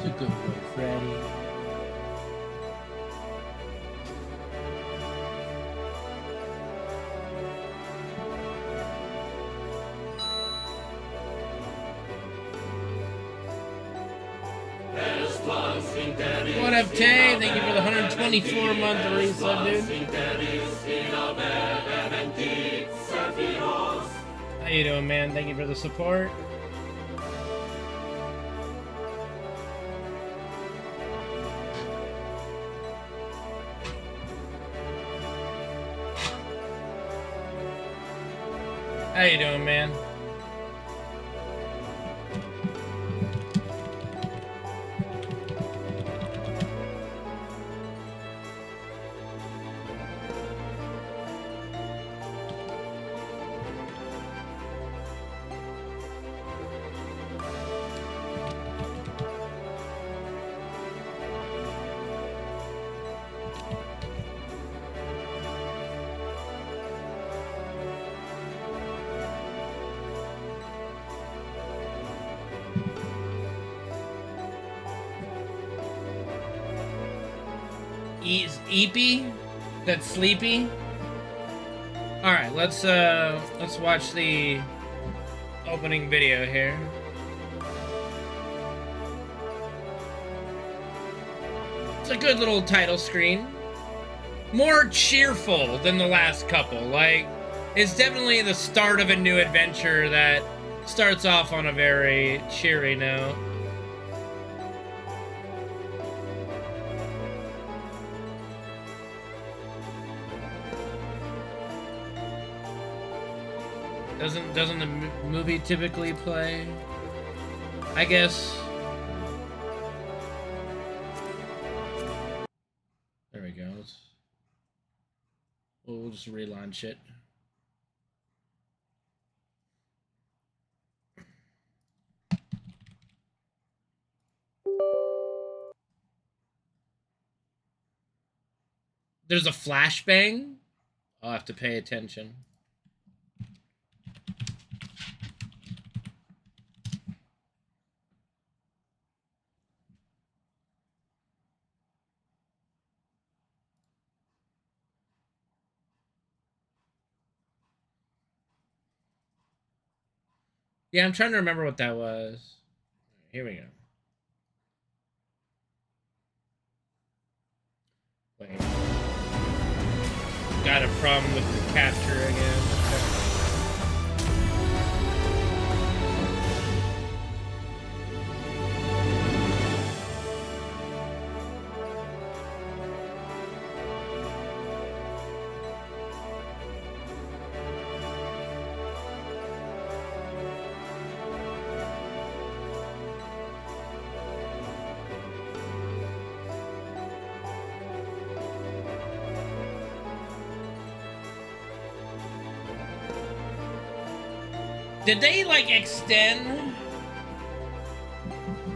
It's a good boy, Freddy. What up, Tay? Thank you for the 124-month resub, dude. How you doing, man? Thank you for the support. How you doing, man? Eepy? That's sleepy? Alright, let's watch the opening video here. It's a good little title screen. More cheerful than the last couple. Like, it's definitely the start of a new adventure that starts off on a very cheery note. Doesn't the movie typically play? I guess. There we go. We'll just relaunch it. There's a flashbang? I'll have to pay attention. Yeah, I'm trying to remember what that was. Here we go. Wait. Got a problem with the capture again. Okay. Did they, like, extend?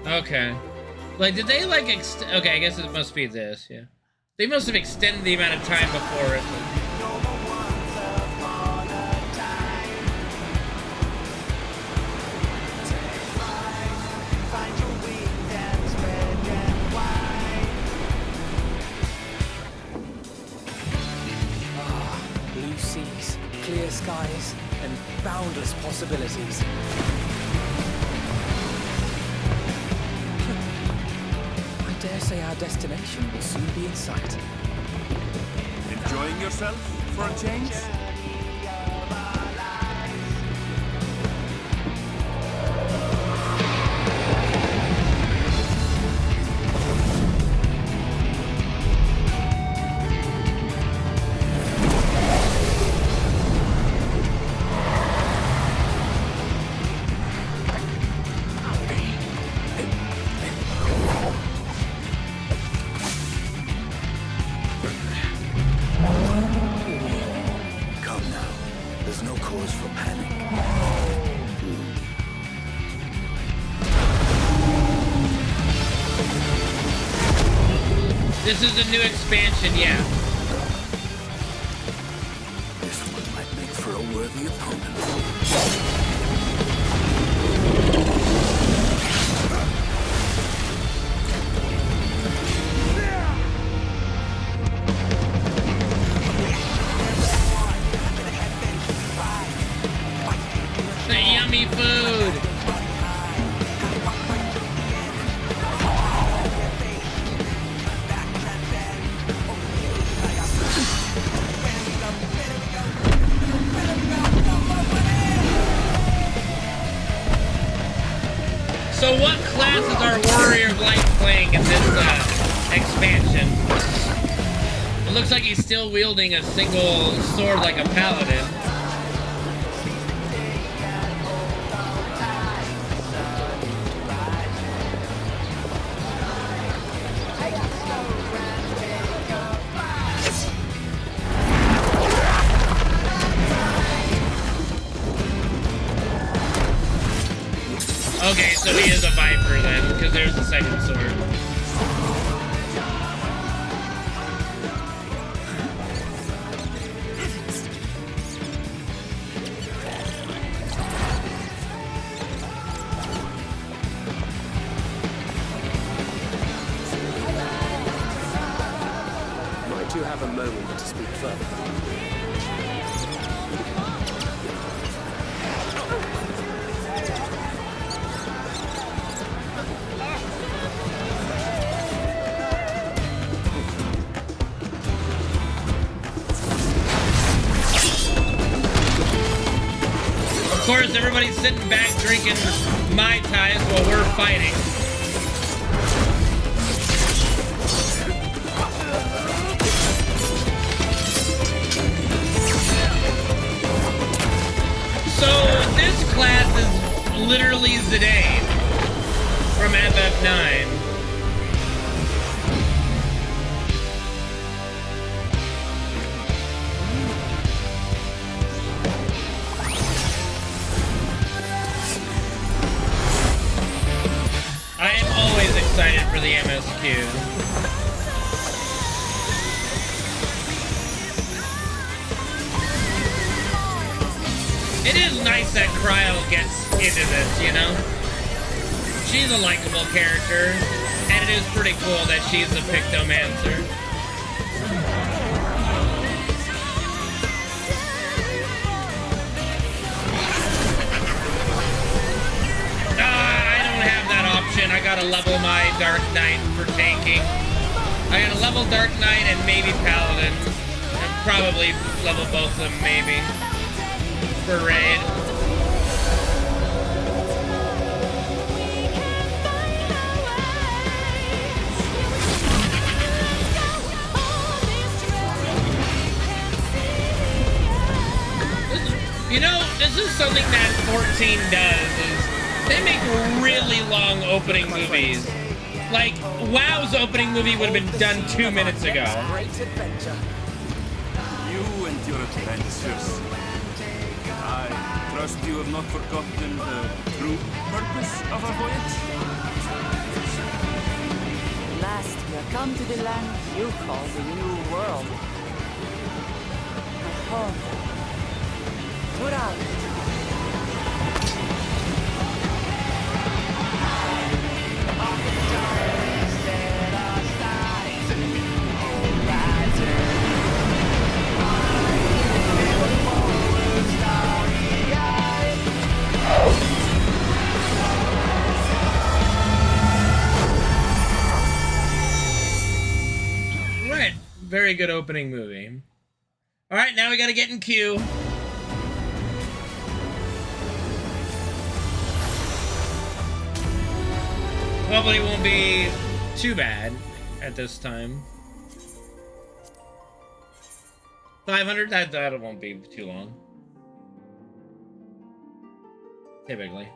Okay. Like, did they, like, okay, I guess it must be this, yeah. They must have extended the amount of time before it. Blue seas, clear skies, and boundless possibilities. I dare say our destination will soon be in sight. Enjoying yourself for a change? This is a new expansion, yeah. This one might make for a worthy opponent. The yummy food. So what class is our Warrior of Light playing in this expansion? It looks like he's still wielding a single sword like a paladin. Okay, so he is a Viper then, because there's the second sword. Might you have a moment to speak further? Of course, everybody's sitting back drinking Mai Tais while we're fighting. So, this class is literally Zidane from FF9. I am always excited for the MSQ. It is nice that Cryo gets into this, you know? She's a likable character, and it is pretty cool that she's a Pictomancer. I gotta level my Dark Knight for tanking. I gotta level Dark Knight and maybe Paladin. And probably level both of them, maybe. For raid. You know, this is something that 14 does, is they make really long opening movies. Like, WoW's opening movie would have been done 2 minutes ago. Great adventure. You and your adventures. I trust you have not forgotten the true purpose of our voyage. At last, we have come to the land you call the New World. My home. Tural. Right. Very good opening movie. Alright, now we gotta get in queue. Hopefully it won't be too bad at this time. 500? That won't be too long. Typically.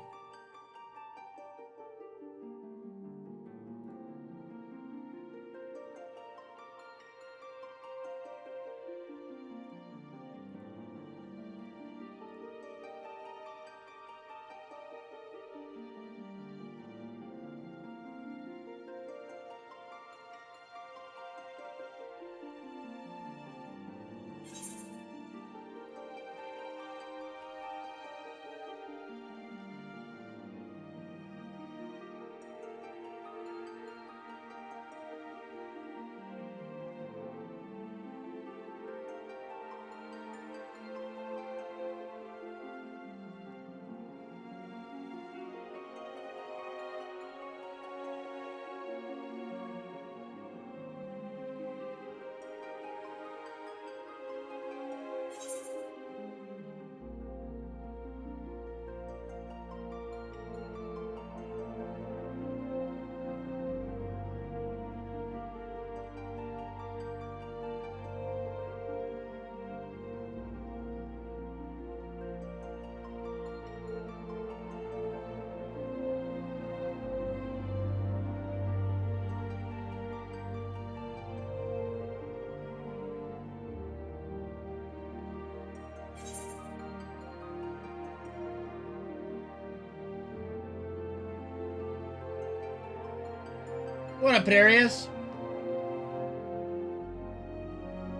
What up, Darius?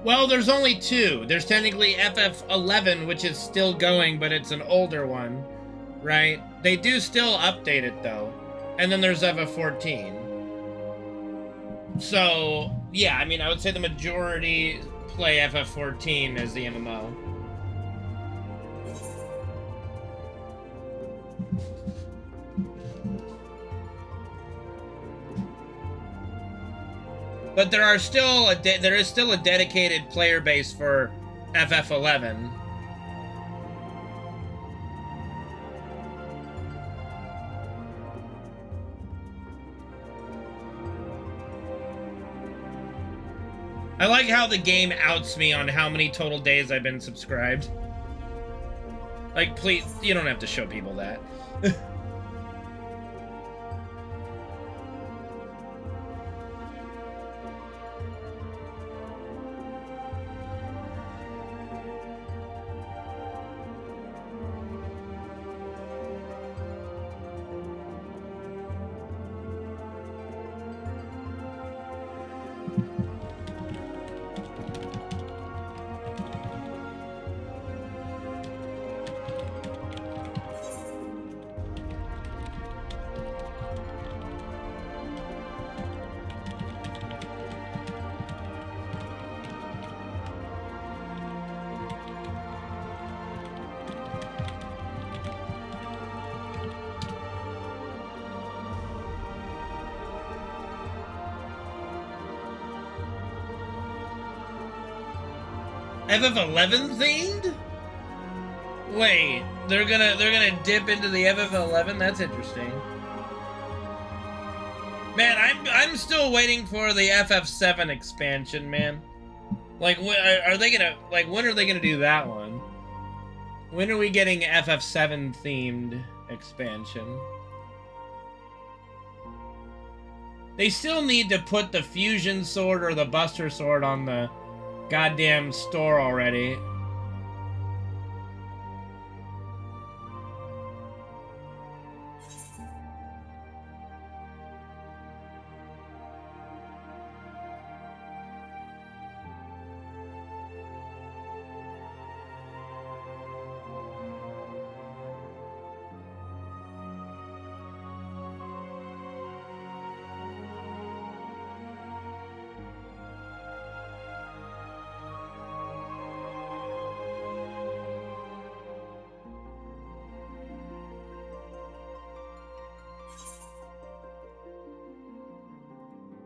Well, there's only two. There's technically FF11, which is still going, but it's an older one, right? They do still update it, though. And then there's FF14. So, yeah, I mean, I would say the majority play FF14 as the MMO. But there is still a dedicated player base for FF11. I like how the game outs me on how many total days I've been subscribed. Like, please, you don't have to show people that. FF11 themed? Wait, they're gonna dip into the FF11? That's interesting. Man, I'm still waiting for the FF7 expansion, man. Like, are they gonna, like, when are they gonna do that one? When are we getting FF7 themed expansion? They still need to put the fusion sword or the buster sword on the goddamn store already.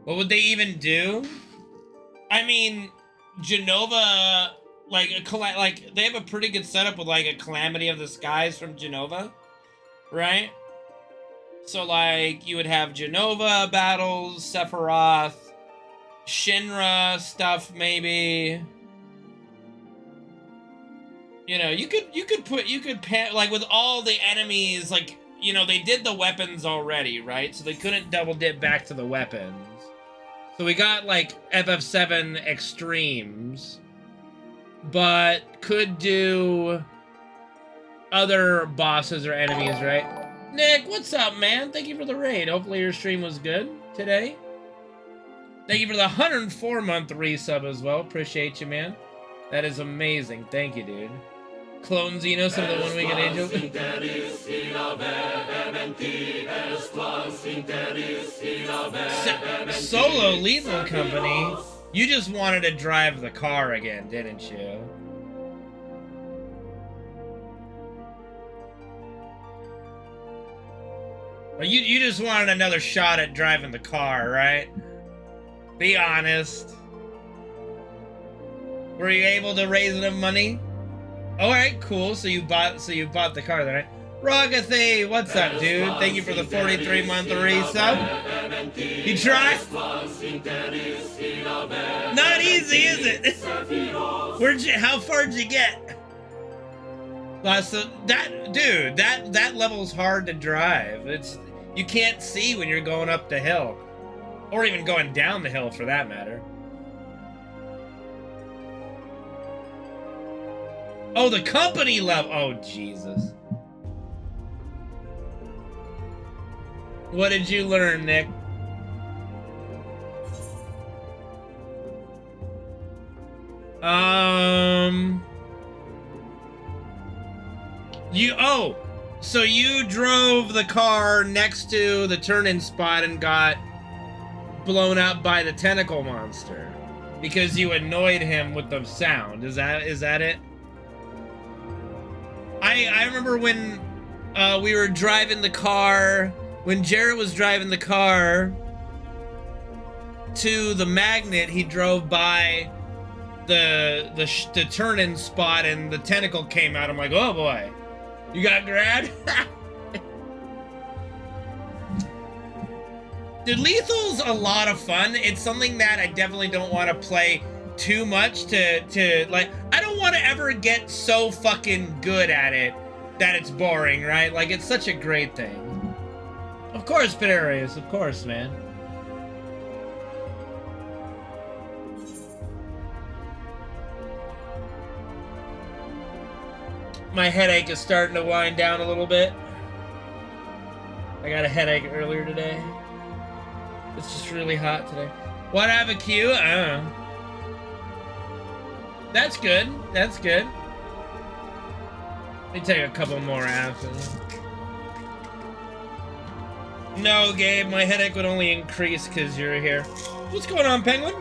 What would they even do? I mean, Genova, like they have a pretty good setup with like a Calamity of the Skies from Genova, right? So like you would have Genova battles, Sephiroth, Shinra stuff maybe. You know, you could like with all the enemies, like, you know, they did the weapons already, right? So they couldn't double dip back to the weapons. So we got, like, FF7 Extremes, but could do other bosses or enemies, right? Nick, what's up, man? Thank you for the raid. Hopefully your stream was good today. Thank you for the 104-month resub as well. Appreciate you, man. That is amazing. Thank you, dude. Clone Xeno, some of the one-winged angels. Solo Lethal Company, you just wanted to drive the car again, didn't you? You just wanted another shot at driving the car, right? Be honest. Were you able to raise enough money? Alright, cool. So you bought the car then, right? Rogathy, what's up, dude? Thank you for the 43-month resub. You tried? Not easy, is it? How far'd you get? So that level's hard to drive. You can't see when you're going up the hill. Or even going down the hill for that matter. Oh, the company level. Oh, Jesus. What did you learn, Nick? So you drove the car next to the turn-in spot and got blown up by the tentacle monster because you annoyed him with the sound. Is that it? I remember when we were driving the car, when Jarrett was driving the car to the magnet, he drove by the turn-in spot and the tentacle came out. I'm like, oh boy, you got grabbed? Dude, Lethal's a lot of fun. It's something that I definitely don't want to play too much to like, I don't want to ever get so fucking good at it that it's boring, right? Like, it's such a great thing. Of course, Pedarius, of course, man. My headache is starting to wind down a little bit. I got a headache earlier today. It's just really hot today. What, I have a queue? I don't know. That's good. That's good. Let me take a couple more after. No, Gabe, my headache would only increase because you're here. What's going on, Penguin?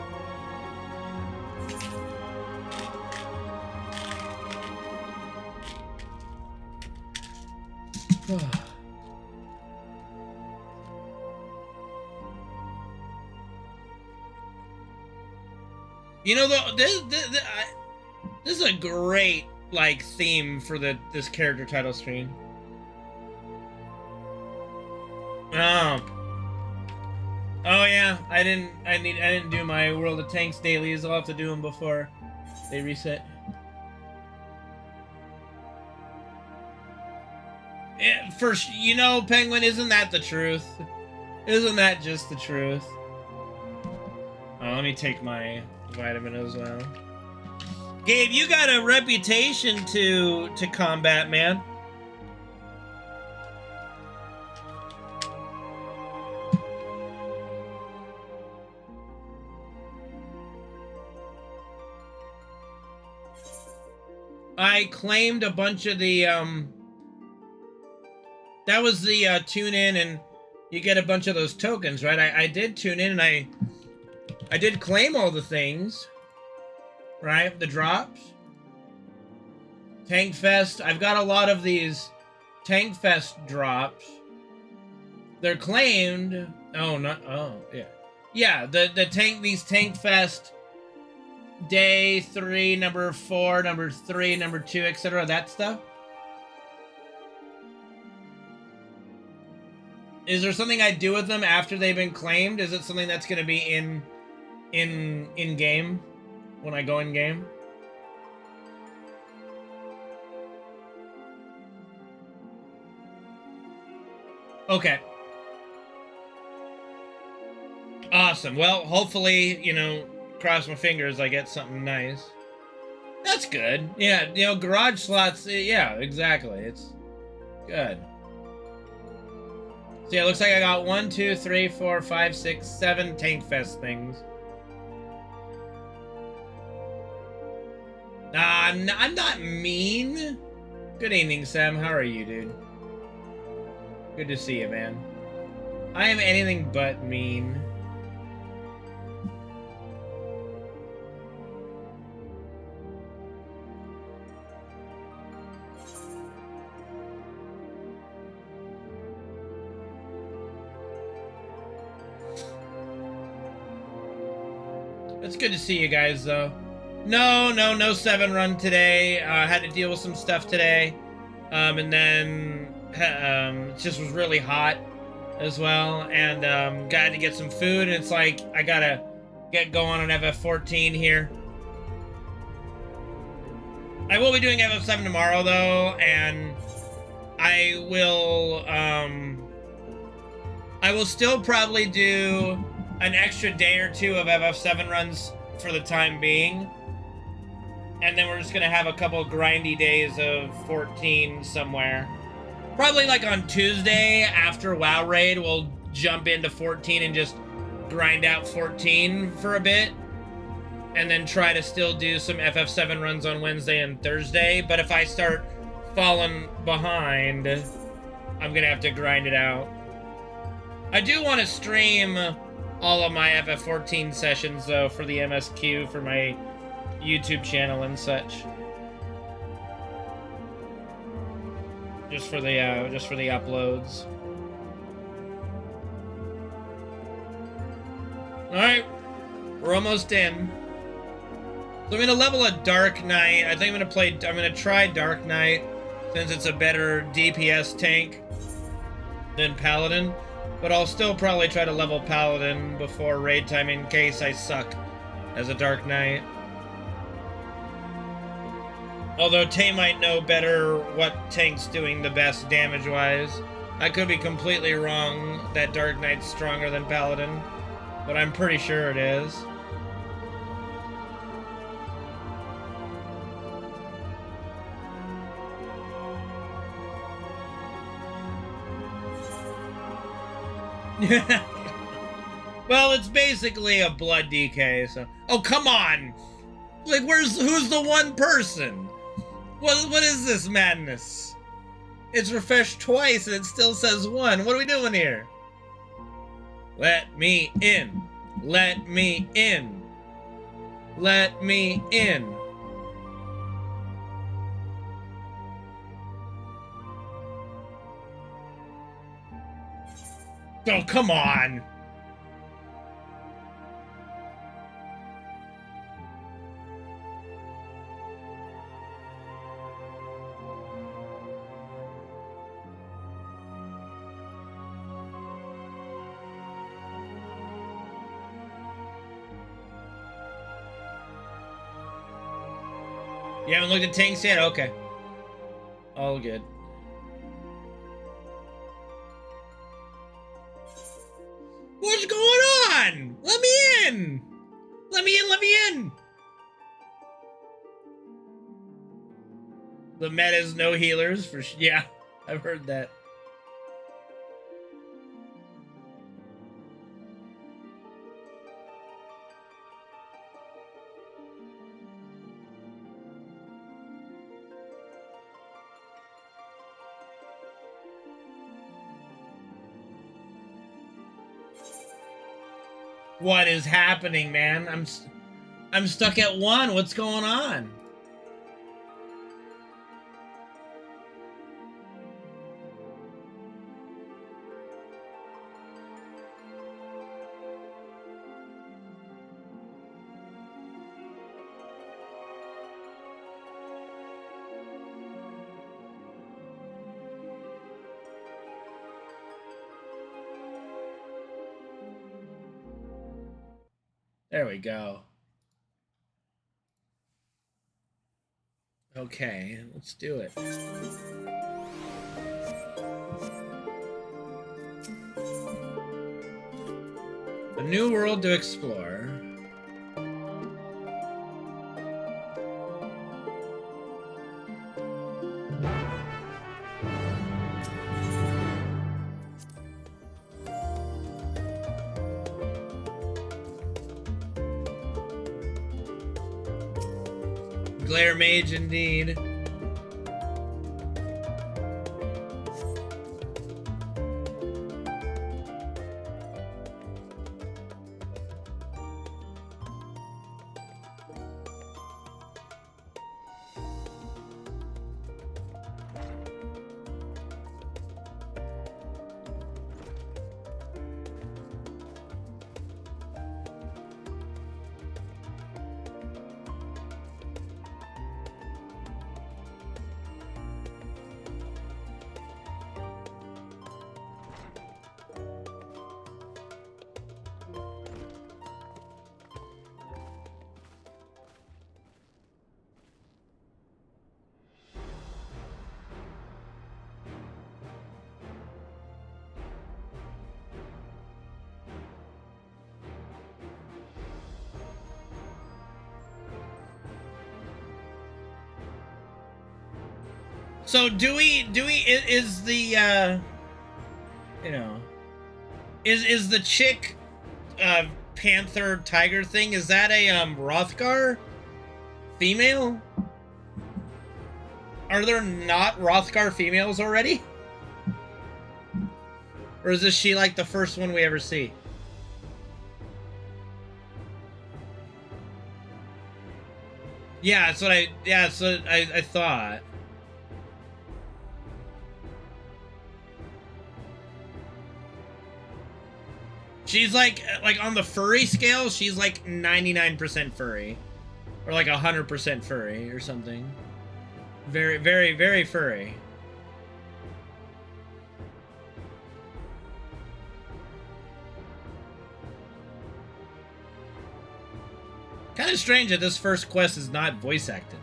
You know, This is a great, like, theme for this character title screen. Oh yeah, I didn't do my World of Tanks dailies. I'll have to do them before they reset. Yeah, first, you know, Penguin, isn't that the truth? Isn't that just the truth? Oh, let me take my vitamin as well. Gabe, you got a reputation to combat, man. I claimed a bunch of the, that was the, tune in and you get a bunch of those tokens, right? I did tune in and I did claim all the things, right? The drops. Tank Fest. I've got a lot of these Tank Fest drops. They're claimed. Oh, not, oh, yeah. Yeah, these Tank Fest Day 3, number 4, number 3, number 2, etc. That stuff. Is there something I do with them after they've been claimed? Is it something that's going to be in game when I go in game? Okay. Awesome. Well, hopefully, you know, cross my fingers I get something nice. That's good. Yeah, you know, garage slots, yeah, exactly. It's good. So yeah, it looks like I got 1, 2, 3, 4, 5, 6, 7 Tank Fest things. Nah, I'm not mean. Good evening, Sam. How are you, dude? Good to see you, man. I am anything but mean. It's good to see you guys, though. No 7 run today. Had to deal with some stuff today. And then it just was really hot as well. And got to get some food. And it's like, I gotta get going on FF14 here. I will be doing FF7 tomorrow, though. And I will still probably do an extra day or two of FF7 runs for the time being. And then we're just gonna have a couple grindy days of 14 somewhere. Probably like on Tuesday after WoW Raid, we'll jump into 14 and just grind out 14 for a bit. And then try to still do some FF7 runs on Wednesday and Thursday. But if I start falling behind, I'm gonna have to grind it out. I do want to stream all of my FF14 sessions, though, for the MSQ, for my YouTube channel and such. Just for the uploads. Alright. We're almost in. So I'm gonna level a Dark Knight. I think I'm gonna try Dark Knight, since it's a better DPS tank than Paladin. But I'll still probably try to level Paladin before raid time in case I suck as a Dark Knight. Although Tay might know better what tank's doing the best damage-wise. I could be completely wrong that Dark Knight's stronger than Paladin, but I'm pretty sure it is. Well, it's basically a blood DK, so... Oh, come on! Like, who's the one person? What is this madness? It's refreshed twice and it still says 1. What are we doing here? Let me in. Let me in. Let me in. Oh, come on! You haven't looked at tanks yet? Okay. All good. What's going on? Let me in! Let me in, let me in! The meta's no healers for yeah, I've heard that. What is happening, man? I'm stuck at 1. What's going on? There we go. Okay, let's do it. A new world to explore. Glare Mage, indeed. So is the you know, is the chick panther tiger thing, is that a Rothgar female? Are there not Rothgar females already? Or is this she like the first one we ever see? Yeah, that's what I thought. She's like on the furry scale, she's like 99% furry. Or like 100% furry or something. Very, very, very furry. Kind of strange that this first quest is not voice acted.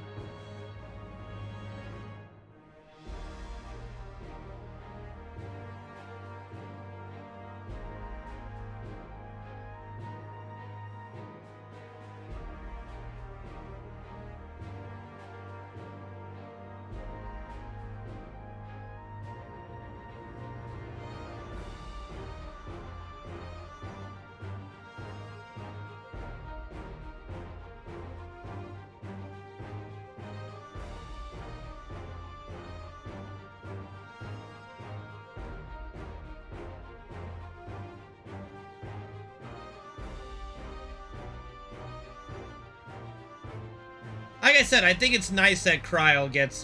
Like I said, I think it's nice that Kryl gets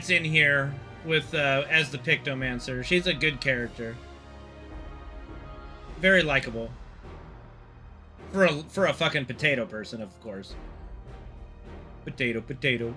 in here with as the Pictomancer. She's a good character. Very likable. For a fucking potato person, of course. Potato, potato.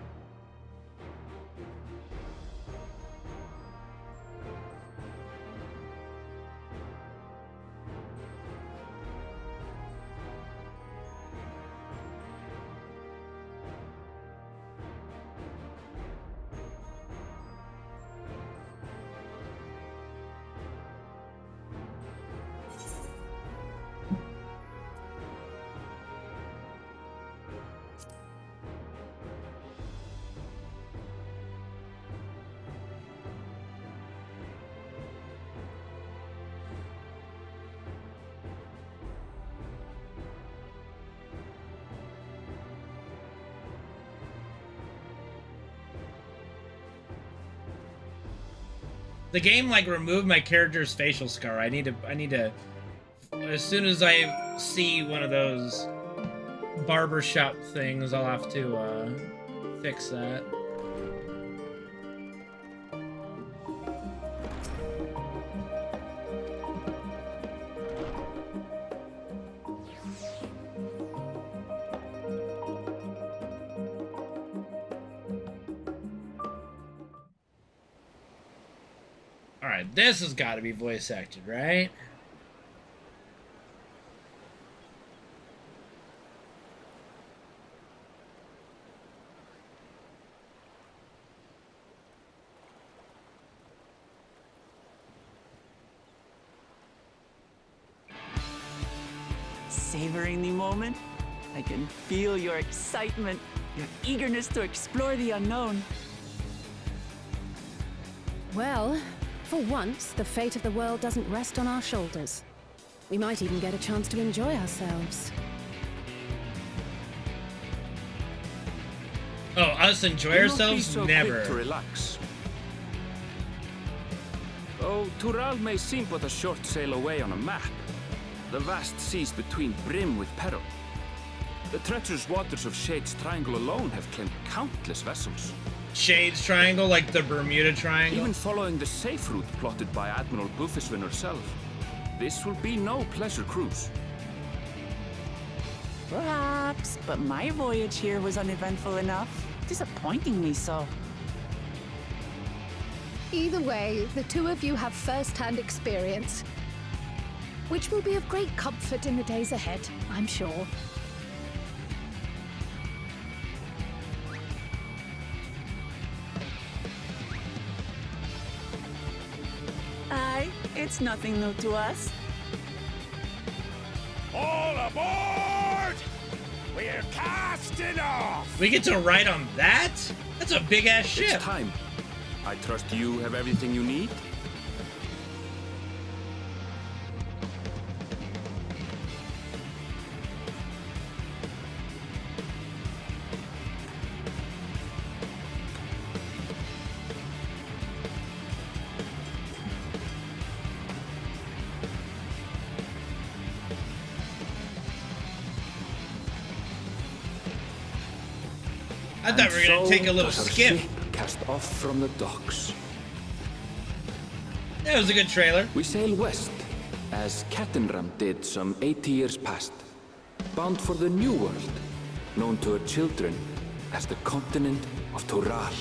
The game like removed my character's facial scar. I need to as soon as I see one of those barbershop things, I'll have to fix that. Alright, this has got to be voice acted, right? Savoring the moment? I can feel your excitement, your eagerness to explore the unknown. Well, for once, the fate of the world doesn't rest on our shoulders. We might even get a chance to enjoy ourselves. Oh, us enjoy ourselves? Do not be so Never. quick to relax. Though Tural may seem but a short sail away on a map, the vast seas between brim with peril. The treacherous waters of Shade's Triangle alone have claimed countless vessels. Shade's Triangle, like the Bermuda Triangle? Even following the safe route plotted by Admiral Bufiswin herself, this will be no pleasure cruise. Perhaps, but my voyage here was uneventful enough. Disappointingly so. Either way, the two of you have first-hand experience, which will be of great comfort in the days ahead, I'm sure. Aye, it's nothing new to us. All aboard! We're casting off! We get to ride on that? That's a big-ass ship. It's time. I trust you have everything you need? I thought we were going to take a little does our skip. ship cast off from the docks. That was a good trailer. We sail west, as Kattenram did some 80 years past, bound for the New World, known to her children as the continent of Tural.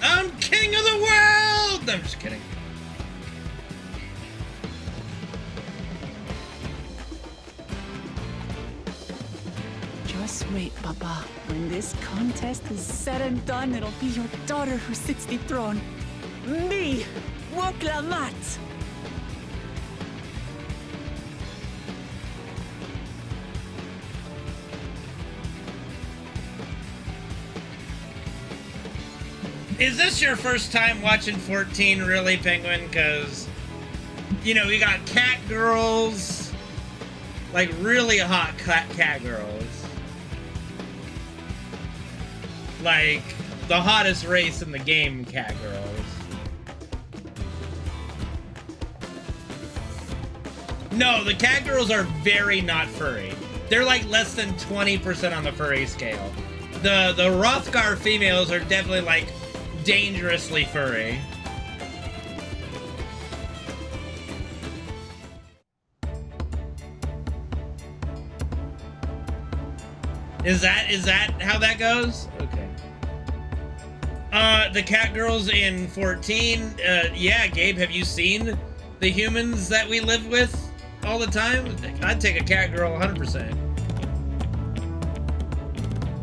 I'm king of the world! No, I'm just kidding. Just wait, Papa. When this contest is said and done, it'll be your daughter who sits the throne. Me, Woklamat. Is this your first time watching 14, really, Penguin? Because, you know, we got cat girls, like really hot cat girls. Like, the hottest race in the game, cat girls. No, the cat girls are very not furry. They're like less than 20% on the furry scale. The Rothgar females are definitely like dangerously furry. Is that how that goes? Okay. The cat girls in 14, yeah, Gabe, have you seen the humans that we live with all the time? I'd take a cat girl 100%.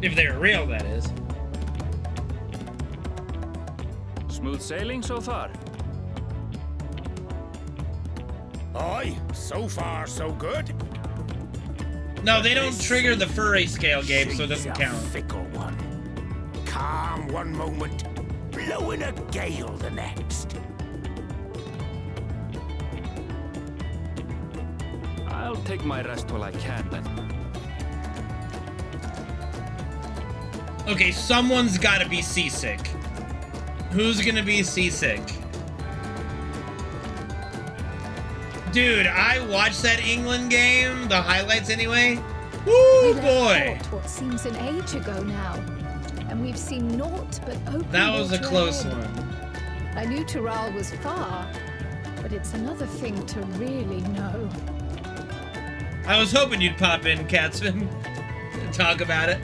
If they're real, that is. Smooth sailing so far? Aye, so far so good. No, they don't trigger the furry scale, Gabe, so it doesn't She's a count. fickle one. Calm one moment, blowing a gale the next. I'll take my rest while I can then. Okay, someone's gotta be seasick. Who's gonna be seasick? Dude, I watched that England game, the highlights anyway. Woo, boy! What seems an age ago now, and we've seen naught but open. That was a water close ahead. one. I knew Tural was far, but it's another thing to really know. I was hoping you'd pop in, Katzman, and talk about it.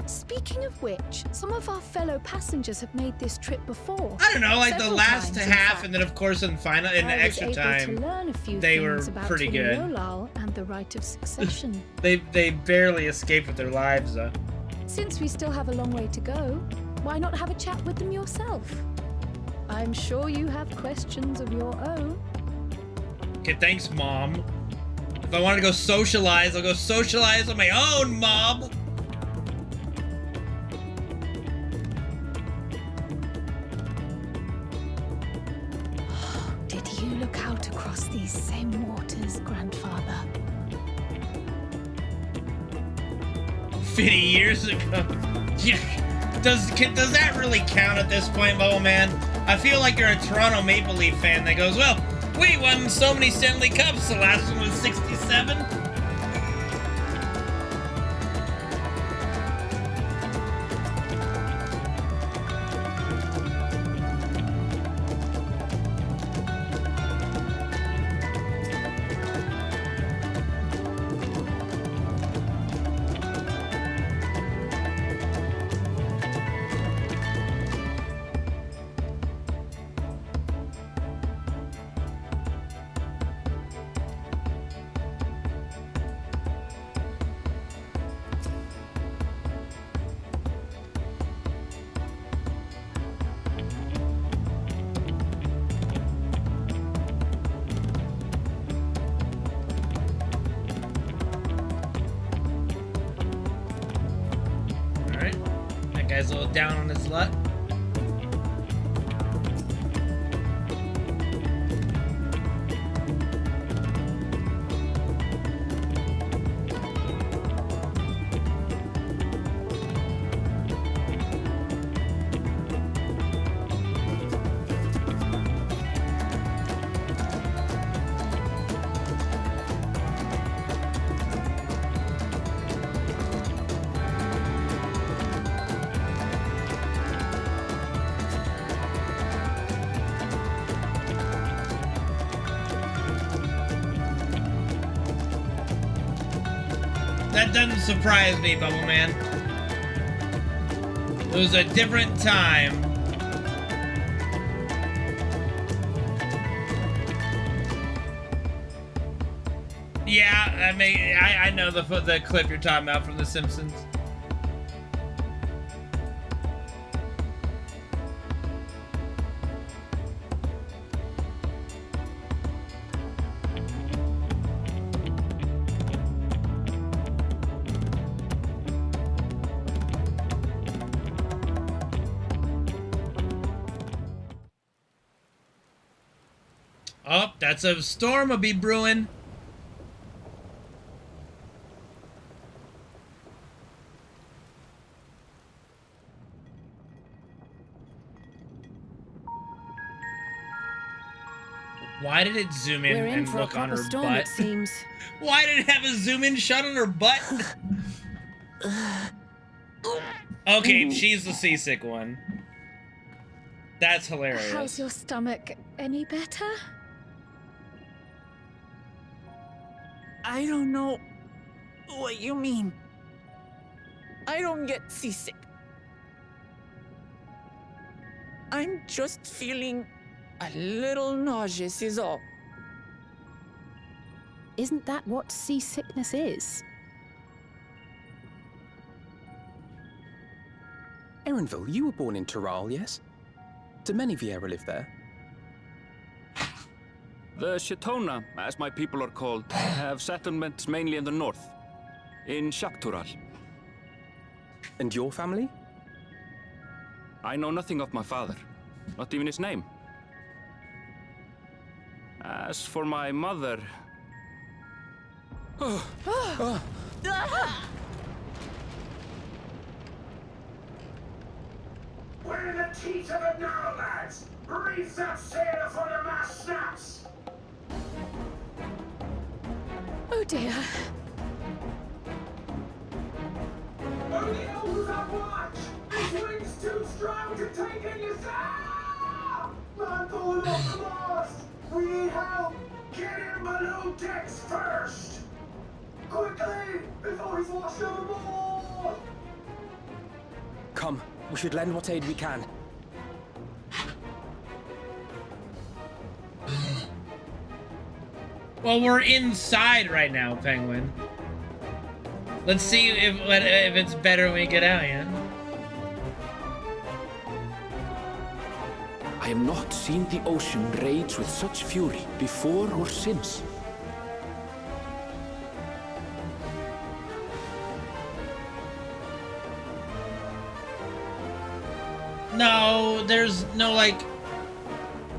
Speaking of which, some of our fellow passengers have made this trip before. I don't know, like the Several last times, in half, fact. and then of course in the extra I was able time, to learn a few they things were about pretty good. Tiliolal and the right of succession. they barely escaped with their lives, though. Since we still have a long way to go, why not have a chat with them yourself? I'm sure you have questions of your own. Okay, thanks, Mom. If I want to go socialize, I'll go socialize on my own, Mom. Did you look out across these same waters, Grandfather? 50 years ago. Yeah. Does that really count at this point, Bubble Man? I feel like you're a Toronto Maple Leaf fan that goes, well, we won so many Stanley Cups. The last one was 67. Guy's a little down on his luck. That doesn't surprise me, Bubble Man. It was a different time. Yeah, I mean, I know the clip you're talking about from The Simpsons. Oh, that's a storm will be brewing. Why did it zoom in We're in and for a look on proper her storm, butt? it seems. Why did it have a zoom in shot on her butt? Okay, she's the seasick one. That's hilarious. How's your stomach? Any better? I don't know what you mean. I don't get seasick. I'm just feeling a little nauseous is all. Isn't that what seasickness is? Erenville, you were born in Tural, yes? Do many Vieira live there? The Shetona, as my people are called, have settlements mainly in the north, in Shaktural. And your family? I know nothing of my father, not even his name. As for my mother... We're in the teeth of it now, lads! Reef that sail before the mast snaps! Oh dear. Only know who's on watch! His wind's too strong to take in your sail! Man going off the mast! We need help! Get him below decks first! Quickly! Before he's washed overboard! Come, we should lend what aid we can. Well, we're inside right now, Penguin. Let's see if it's better when we get out, yeah? I have not seen the ocean rage with such fury before or since. No, there's no, like...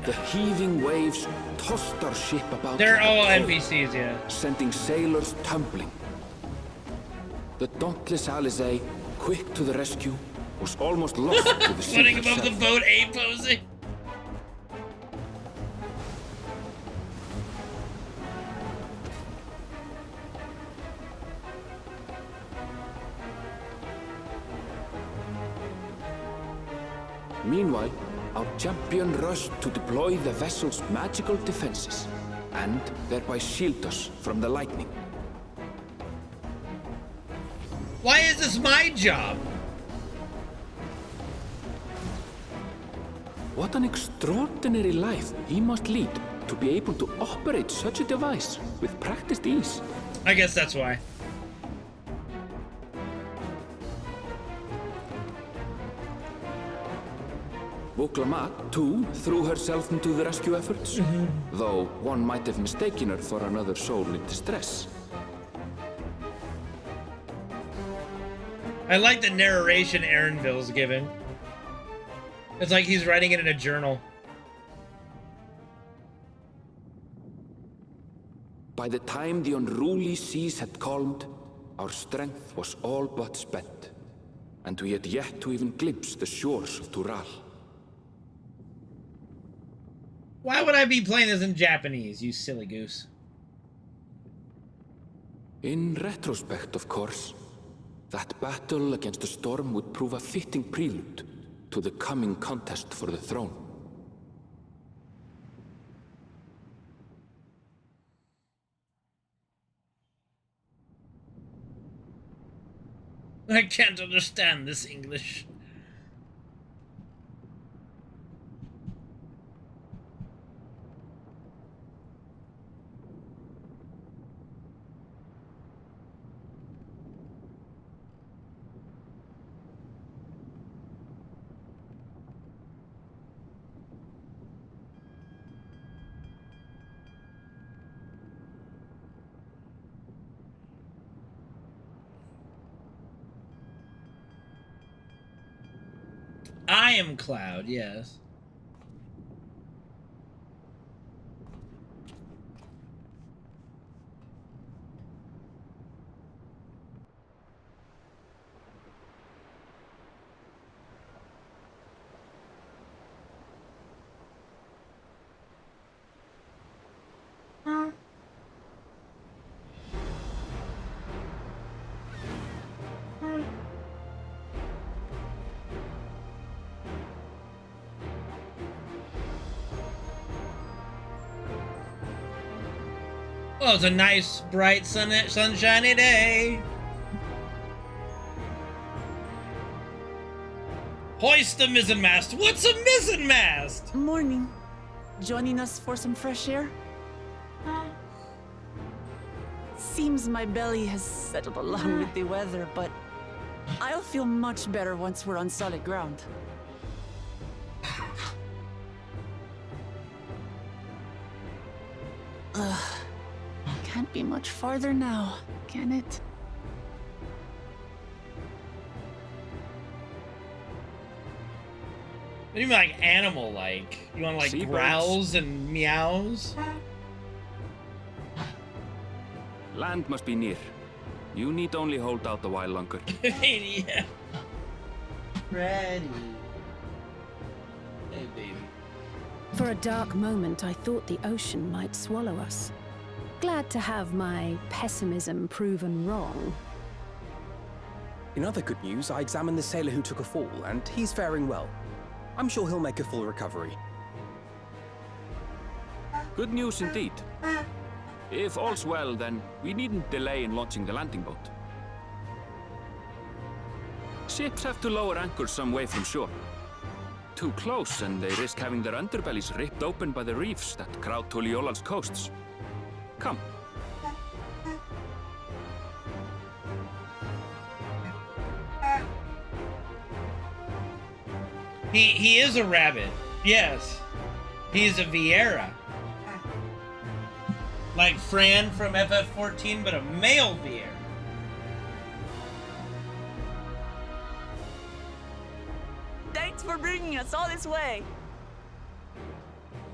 The heaving waves tossed our ship about. They're like a all coil, NPCs, yeah. sending sailors tumbling. The dauntless Alizé, quick to the rescue, was almost lost to the sea Floating above the herself. boat, A-posing. Meanwhile, our champion rushed to deploy the vessel's magical defenses, and thereby shield us from the lightning. Why is this my job? What an extraordinary life he must lead to be able to operate such a device with practiced ease. I guess that's why. Woklamat, too, threw herself into the rescue efforts, though one might have mistaken her for another soul in distress. I like the narration Aaronville's giving. It's like he's writing it in a journal. By the time the unruly seas had calmed, our strength was all but spent, and we had yet to even glimpse the shores of Tural. Why would I be playing this in Japanese, you silly goose? In retrospect, of course, that battle against the storm would prove a fitting prelude to the coming contest for the throne. I can't understand this English. I am Cloud, yes. Well, it's a nice, bright, sunshiny day. Hoist the mizzenmast. What's a mizzenmast? Morning. Joining us for some fresh air? Seems my belly has settled along with the weather, but I'll feel much better once we're on solid ground. Can't be much farther now, can it? What do you mean, like, animal-like? You want, like, Seabirds. growls and meows? Land must be near. You need only hold out a while longer. Yeah. Ready. Hey, baby. For a dark moment, I thought the ocean might swallow us. Glad to have my pessimism proven wrong. In other good news, I examined the sailor who took a fall, and he's faring well. I'm sure he'll make a full recovery. Good news indeed. If all's well, then we needn't delay in launching the landing boat. Ships have to lower anchors some way from shore. Too close, and they risk having their underbellies ripped open by the reefs that crowd Tuliola's coasts. Come. He is a rabbit. Yes. He's a Vieira. Like Fran from FF14, but a male Vieira. Thanks for bringing us all this way.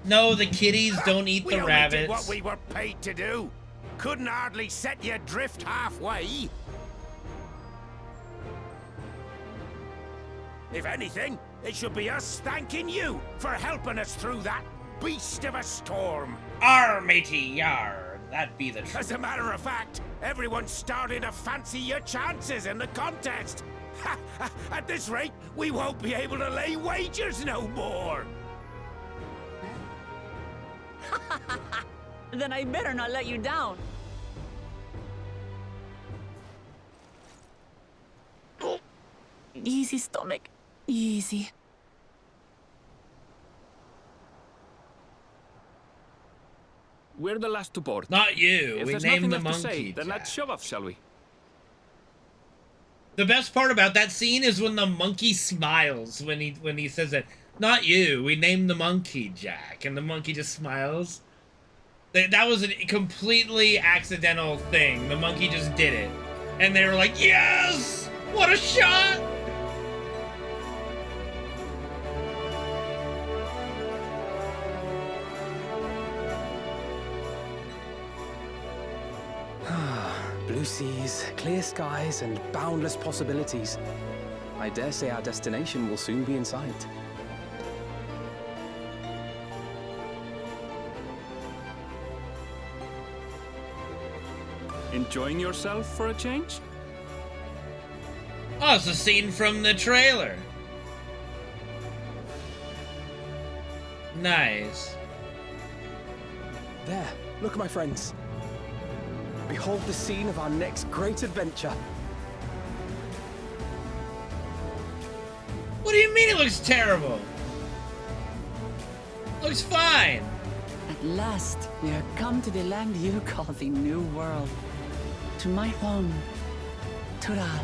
No, the kitties don't eat We the only rabbits. did what we were paid to do. Couldn't hardly set you adrift halfway. If anything, it should be us thanking you for helping us through that beast of a storm. Arr, matey, yar. That be the truth. As a matter of fact, everyone's starting to fancy your chances in the contest. At this rate, we won't be able to lay wagers no more. Then I better not let you down. Easy, stomach. Easy. We're the last to board. Not you. If We there's named nothing the left to monkey. say, then let's Jack. shove off, shall we? The best part about that scene is when the monkey smiles when he says it. Not you. We named the monkey Jack, and the monkey just smiles. That was a completely accidental thing. The monkey just did it, and they were like, "Yes! What a shot!" Blue seas, clear skies, and boundless possibilities. I dare say our destination will soon be in sight. Enjoying yourself for a change? Oh, it's a scene from the trailer. Nice. There, look, my friends. Behold the scene of our next great adventure. What do you mean it looks terrible? Looks fine. At last, we are come to the land you call the New World. To my home, Tural.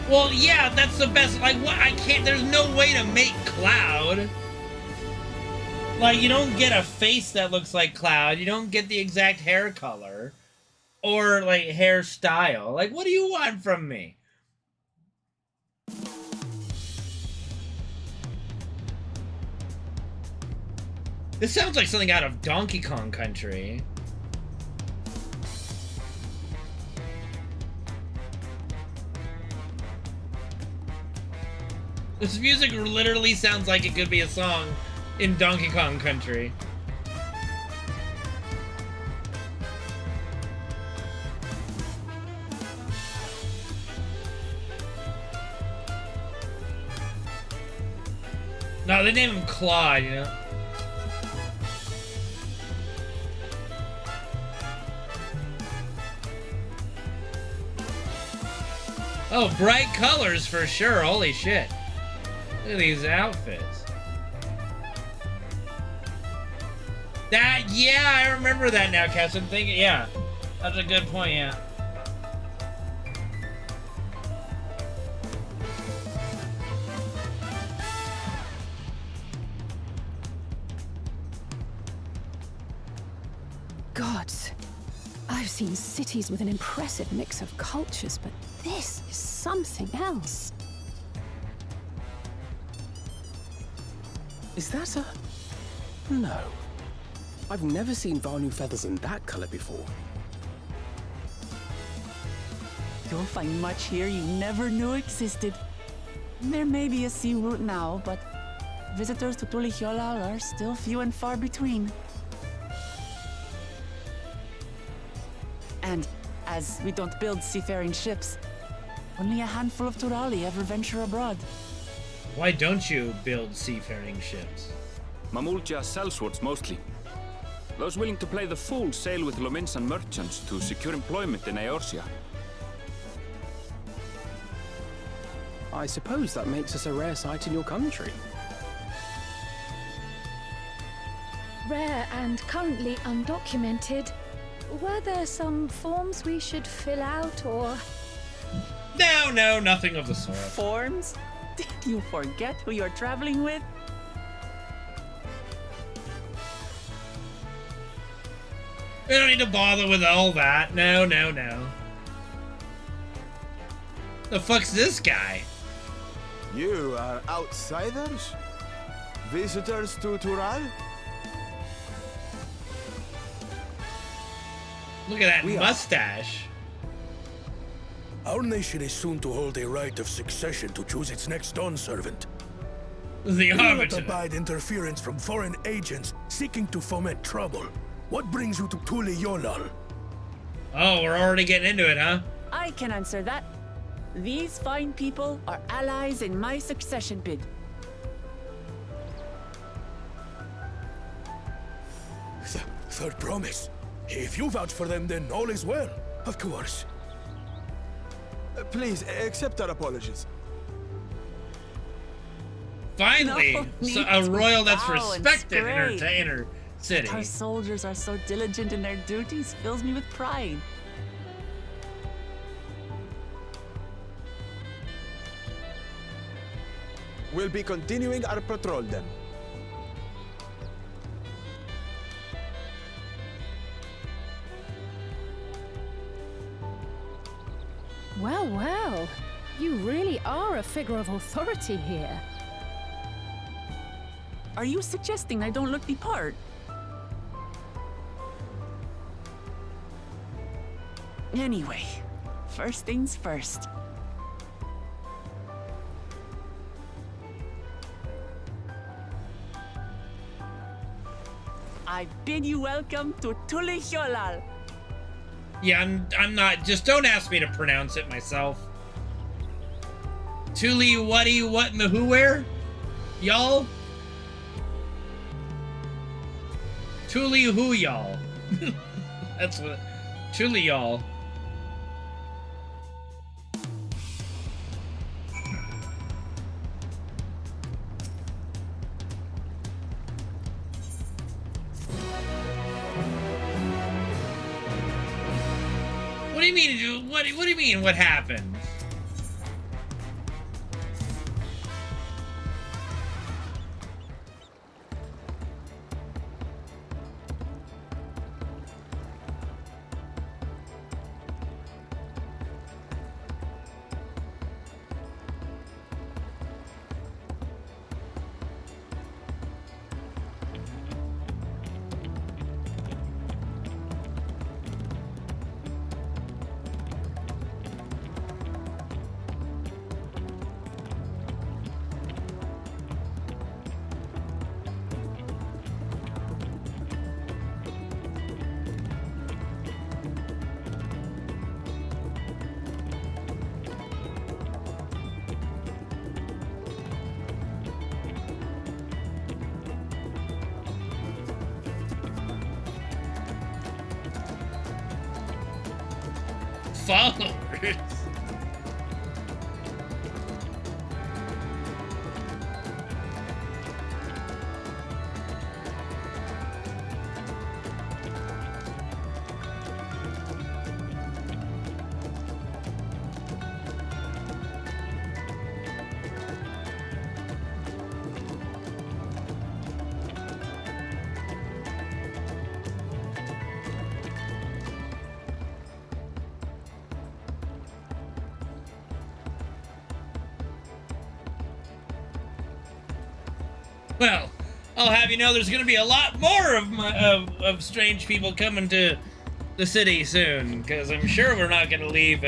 Well, yeah, that's the best. Like, what? I can't. There's no way to make Cloud. Like, you don't get a face that looks like Cloud. You don't get the exact hair color. Or, like, hairstyle. Like, what do you want from me? This sounds like something out of Donkey Kong Country. This music literally sounds like it could be a song in Donkey Kong Country. No, they name him Claude, you know? Oh, bright colors for sure. Holy shit. Look at these outfits. That, yeah, I remember that now, Cass. I'm thinking, yeah. That's a good point, yeah. Gods, I've seen cities with an impressive mix of cultures, but this is something else. Is that a... No. I've never seen Vanu feathers in that color before. You'll find much here you never knew existed. There may be a sea route now, but visitors to Tulihyolal are still few and far between. And as we don't build seafaring ships, only a handful of Turali ever venture abroad. Why don't you build seafaring ships? Mamulja sellswords mostly. Those willing to play the fool sail with Lominsan merchants to secure employment in Eorzea. I suppose that makes us a rare sight in your country. Rare and currently undocumented. Were there some forms we should fill out, or...? No, nothing of the sort. Forms? Did you forget who you're traveling with? We don't need to bother with all that. No. The fuck's this guy? You are outsiders? Visitors to Tural? Look at that mustache. Our nation is soon to hold a right of succession to choose its next Dawn servant. The We will not arbiter. abide interference from foreign agents seeking to foment trouble. What brings you to Tulihyolal? Oh, we're already getting into it, huh? I can answer that. These fine people are allies in my succession bid. Third promise. If you vouch for them, then all is well. Of course. Please, accept our apologies. Finally, No so need a to royal that's bow and respected in her, scrape. in her city. Our soldiers are so diligent in their duties fills me with pride. We'll be continuing our patrol then. Well. You really are a figure of authority here. Are you suggesting I don't look the part? Anyway, first things first. I bid you welcome to Tulihyolal. Yeah, I'm not. Just don't ask me to pronounce it myself. Tuli, whatty, what, and the who, where? Y'all? Tuli, who, y'all? That's what. Tuli, y'all. What do you mean? What do you mean? What happened? Followers. Well, I'll have you know there's going to be a lot more of strange people coming to the city soon, because I'm sure we're not going to leave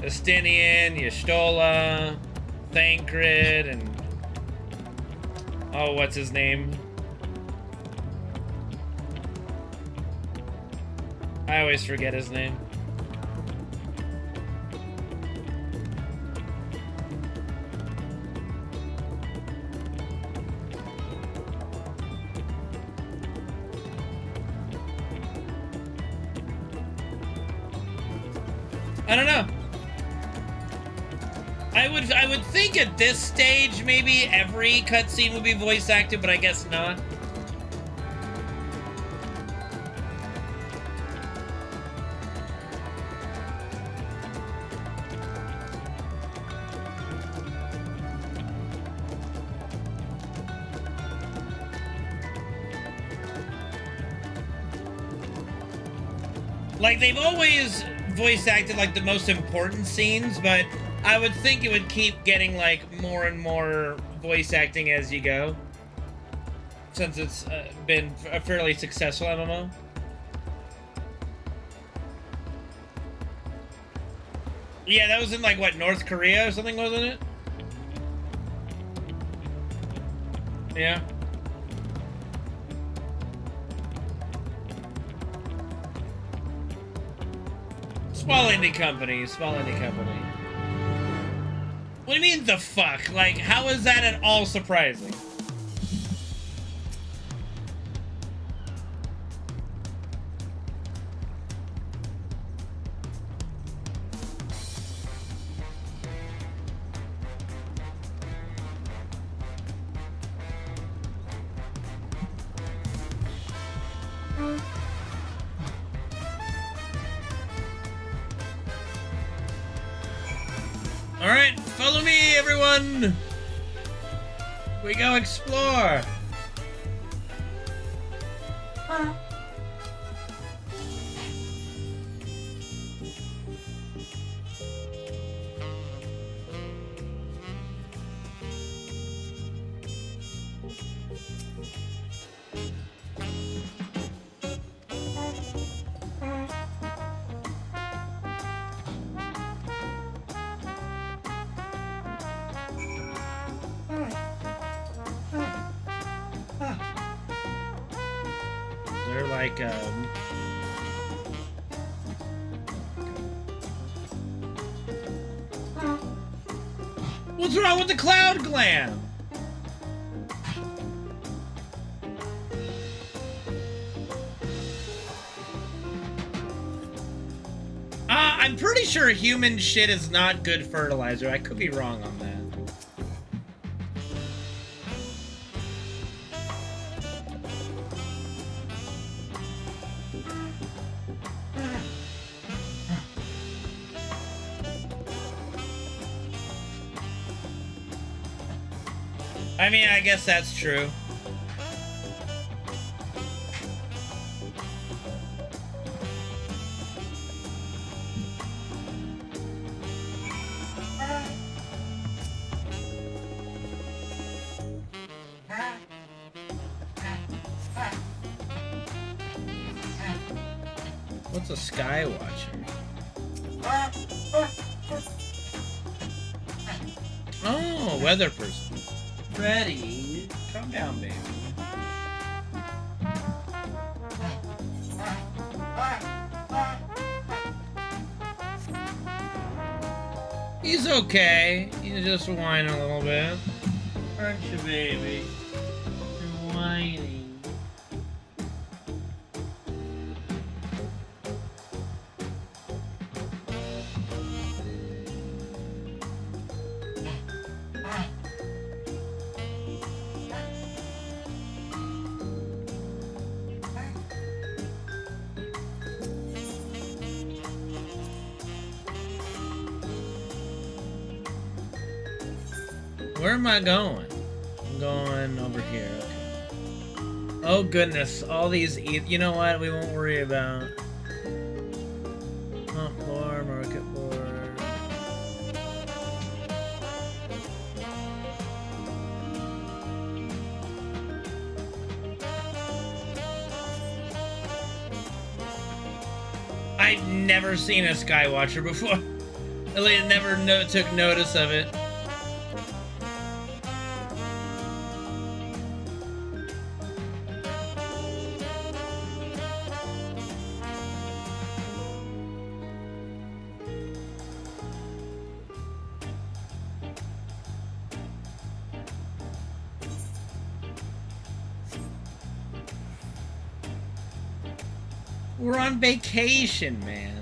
Justinian, Y'shtola, Thancred, and... oh, what's his name? I always forget his name. I don't know. I would think at this stage maybe every cutscene would be voice acted, but I guess not. Like, they've always voice acted like the most important scenes, but I would think it would keep getting like more and more voice acting as you go, since it's been a fairly successful MMO. Yeah, that was in like what, North Korea or something, wasn't it? Yeah. Small indie company, small indie company. What do you mean, the fuck? Like, how is that at all surprising? Alright, follow me, everyone! We go explore! They're like, what's wrong with the cloud glam? I'm pretty sure human shit is not good fertilizer. I could be wrong on that. I mean, I guess that's true. What's a sky watcher? Oh, weather person. Ready? Calm down, baby. He's okay. He's just whining a little bit. Aren't you, baby? You're whining. Where am I going? I'm going over here. Okay. Oh goodness, all these. You know what? We won't worry about. Hunt board, market board. I've never seen a Skywatcher before. At least never took notice of it. We're on vacation, man.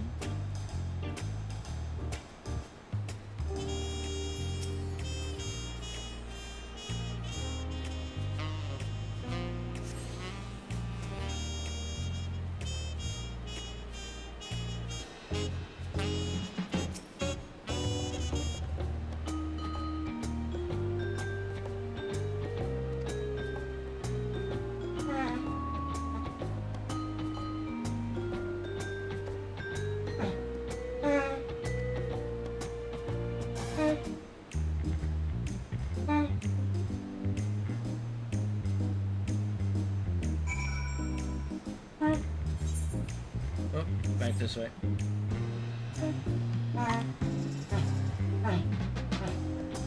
This way.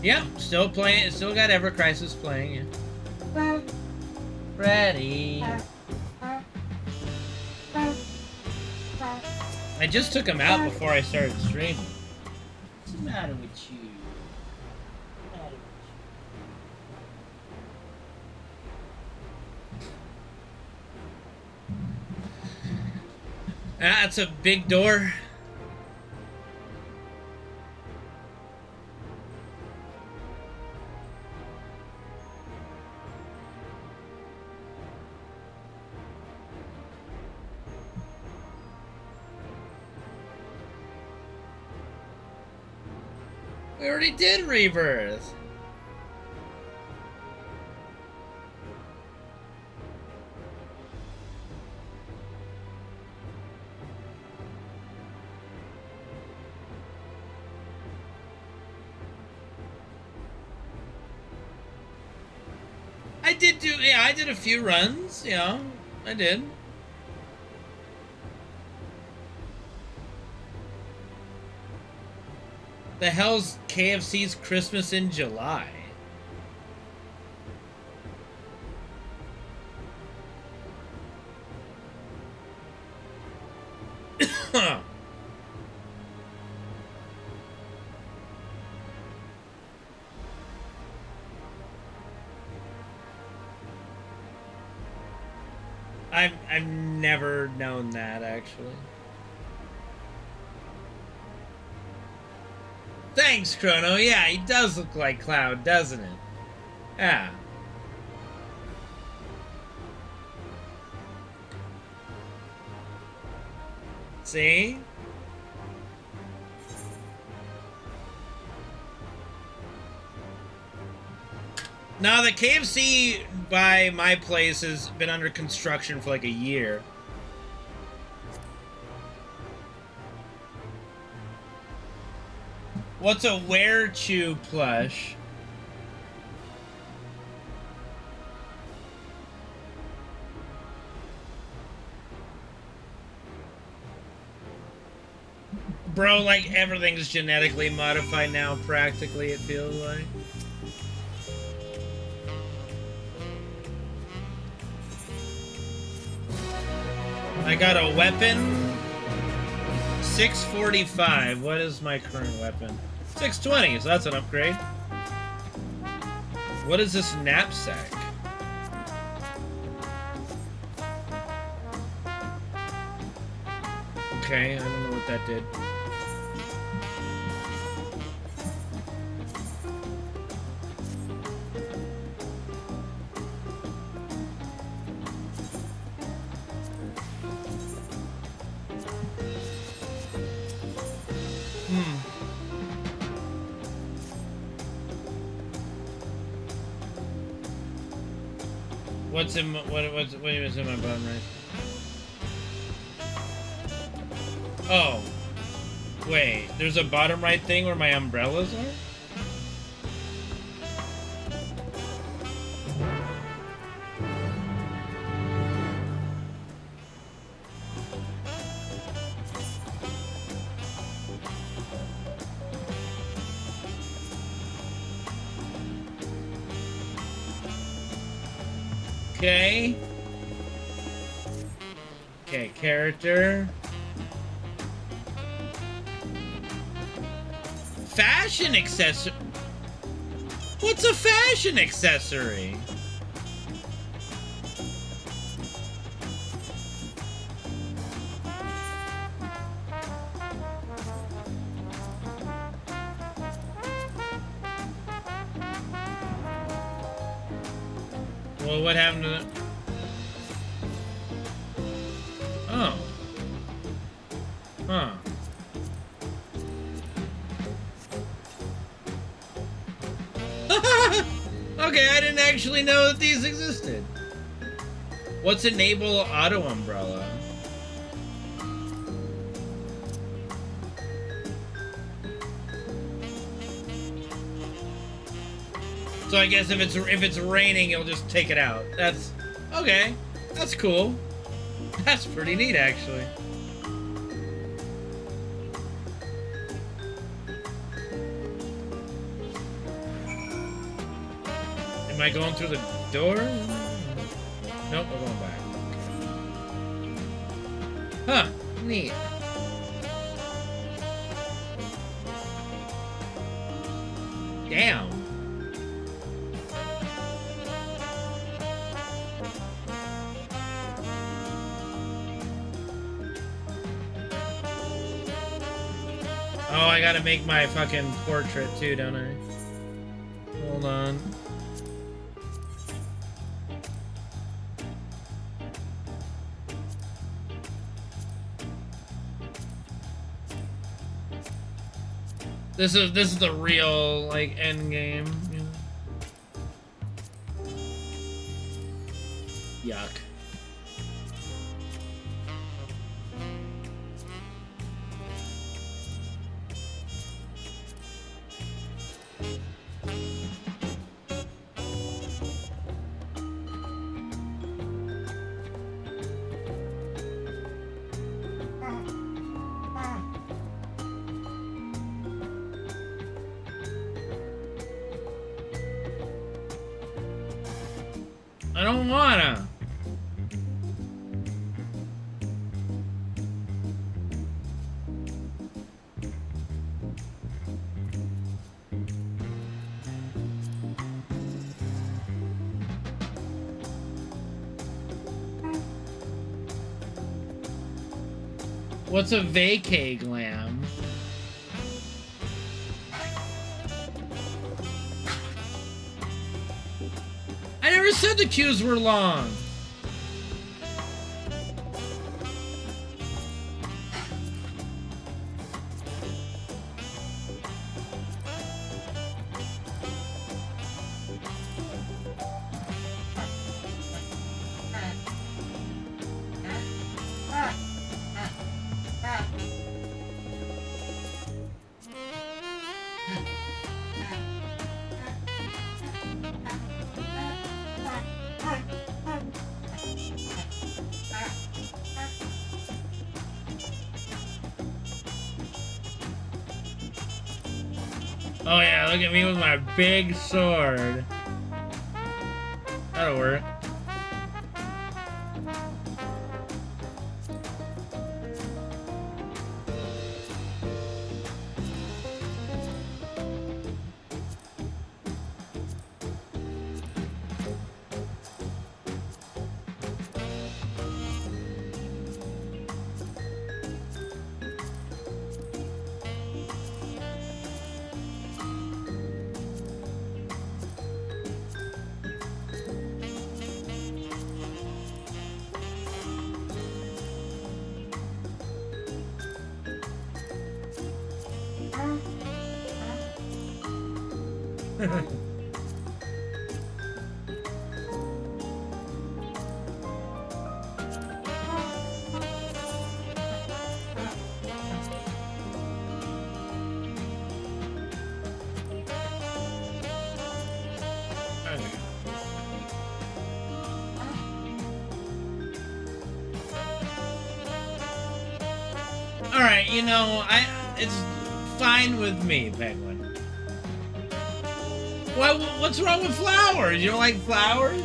Yep, still playing. Still got Ever Crisis playing. Yeah. Ready. I just took him out before I started streaming. What's the matter with you? That's a big door. We already did Rebirth. I did a few runs, yeah, I did. The hell's KFC's Christmas in July? I've never known that, actually. Thanks, Chrono. Yeah, he does look like Cloud, doesn't it? Yeah. See? Now, the KFC by my place has been under construction for like a year. What's a Were-Chew plush? Bro, like everything's genetically modified now, practically, it feels like. I got a weapon. 645. What is my current weapon? 620, so that's an upgrade. What is this knapsack? Okay, I don't know what that did. What's in what is in my bottom right? Oh, wait. There's a bottom right thing where my umbrellas are? Okay. Okay, character. Fashion accessory. What's a fashion accessory? Well, what happened to the... Oh. Huh. Okay, I didn't actually know that these existed. What's enable auto umbrella? So I guess if it's raining, you'll just take it out. That's okay. That's cool. That's pretty neat, actually. Am I going through the door? Nope, we're going back. Huh, neat. Damn. Oh, I gotta make my fucking portrait too, don't I? Hold on. This is the real like end game. You know? Yuck. I don't wanna. What's a vacay glam? I never said the queues were long. Oh yeah, look at me with my big sword. That'll work. Alright, you know, it's fine with me, Penguin. What's wrong with flowers? You don't like flowers?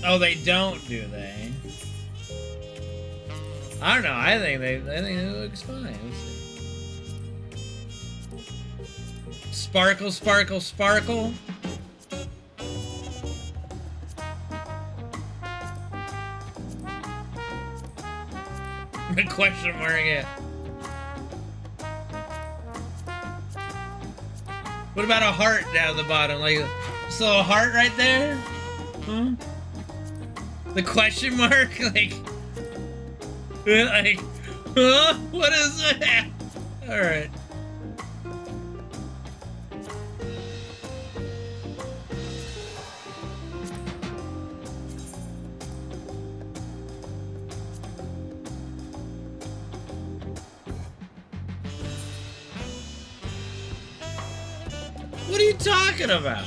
Oh, they don't, do they? I don't know. I think it looks fine. Let's see. Sparkle, sparkle, sparkle. The question mark, yeah. What about a heart down at the bottom? Like, this little heart right there? Huh? The question mark? Like, huh? What is that? Alright. What are you talking about?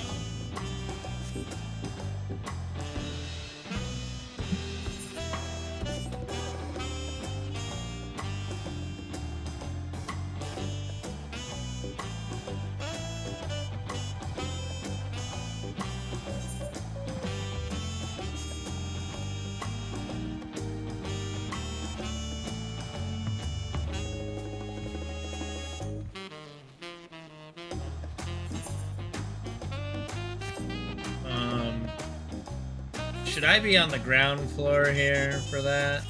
Should I be on the ground floor here for that?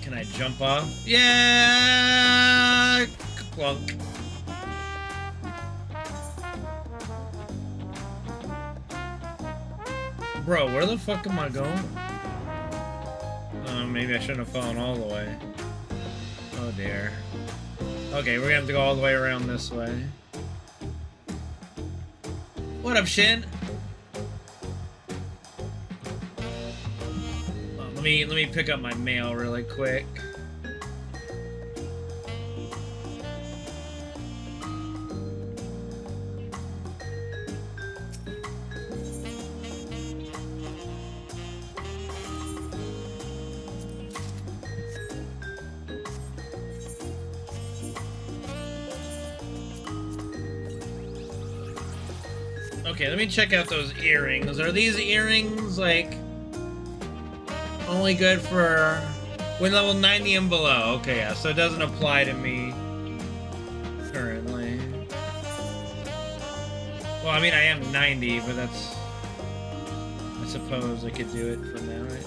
Can I jump off? Yeah! Clunk. Bro, where the fuck am I going? Maybe I shouldn't have fallen all the way. Oh dear. Okay, we're gonna have to go all the way around this way. What up, Shin? Let me pick up my mail really quick. Okay, let me check out those earrings. Are these earrings like only good for when level 90 and below? Okay, yeah, so it doesn't apply to me currently. Well, I mean, I am 90, but that's... I suppose I could do it for now, right?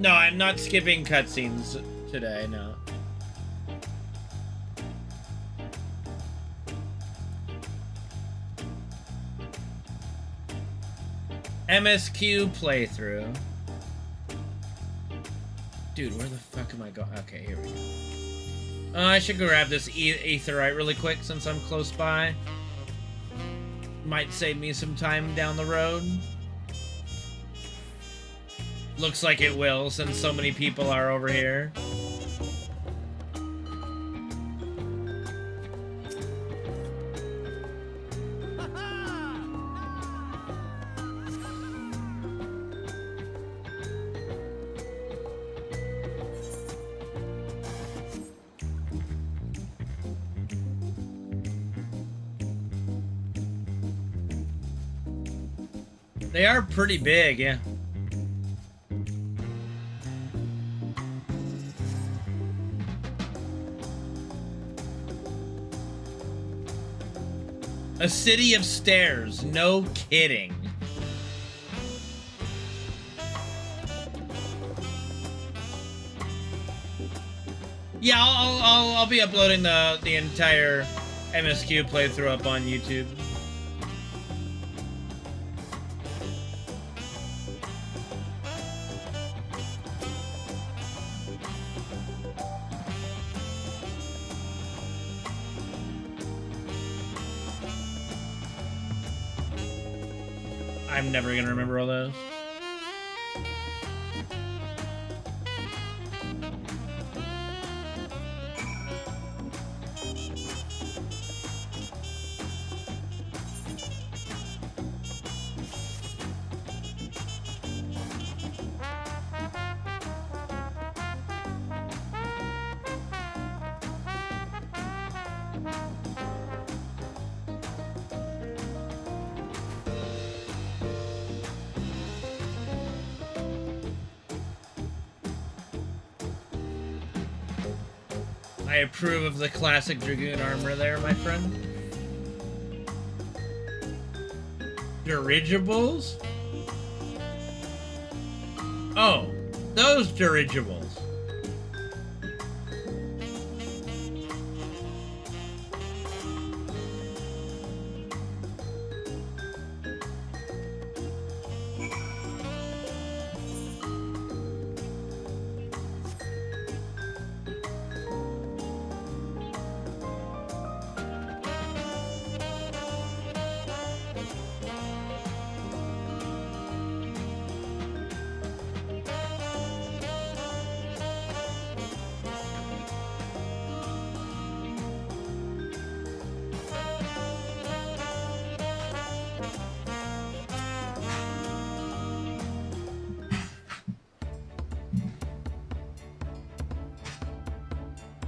No, I'm not skipping cutscenes today, no. MSQ playthrough. Dude, where the fuck am I going? Okay, here we go. I should go grab this aetheryte really quick since I'm close by. Might save me some time down the road. Looks like it will, since so many people are over here. They are pretty big, yeah. A city of stairs, no kidding. Yeah, I'll be uploading the entire MSQ playthrough up on YouTube. I'm never gonna remember all those. I approve of the classic Dragoon armor there, my friend. Dirigibles? Oh, those dirigibles.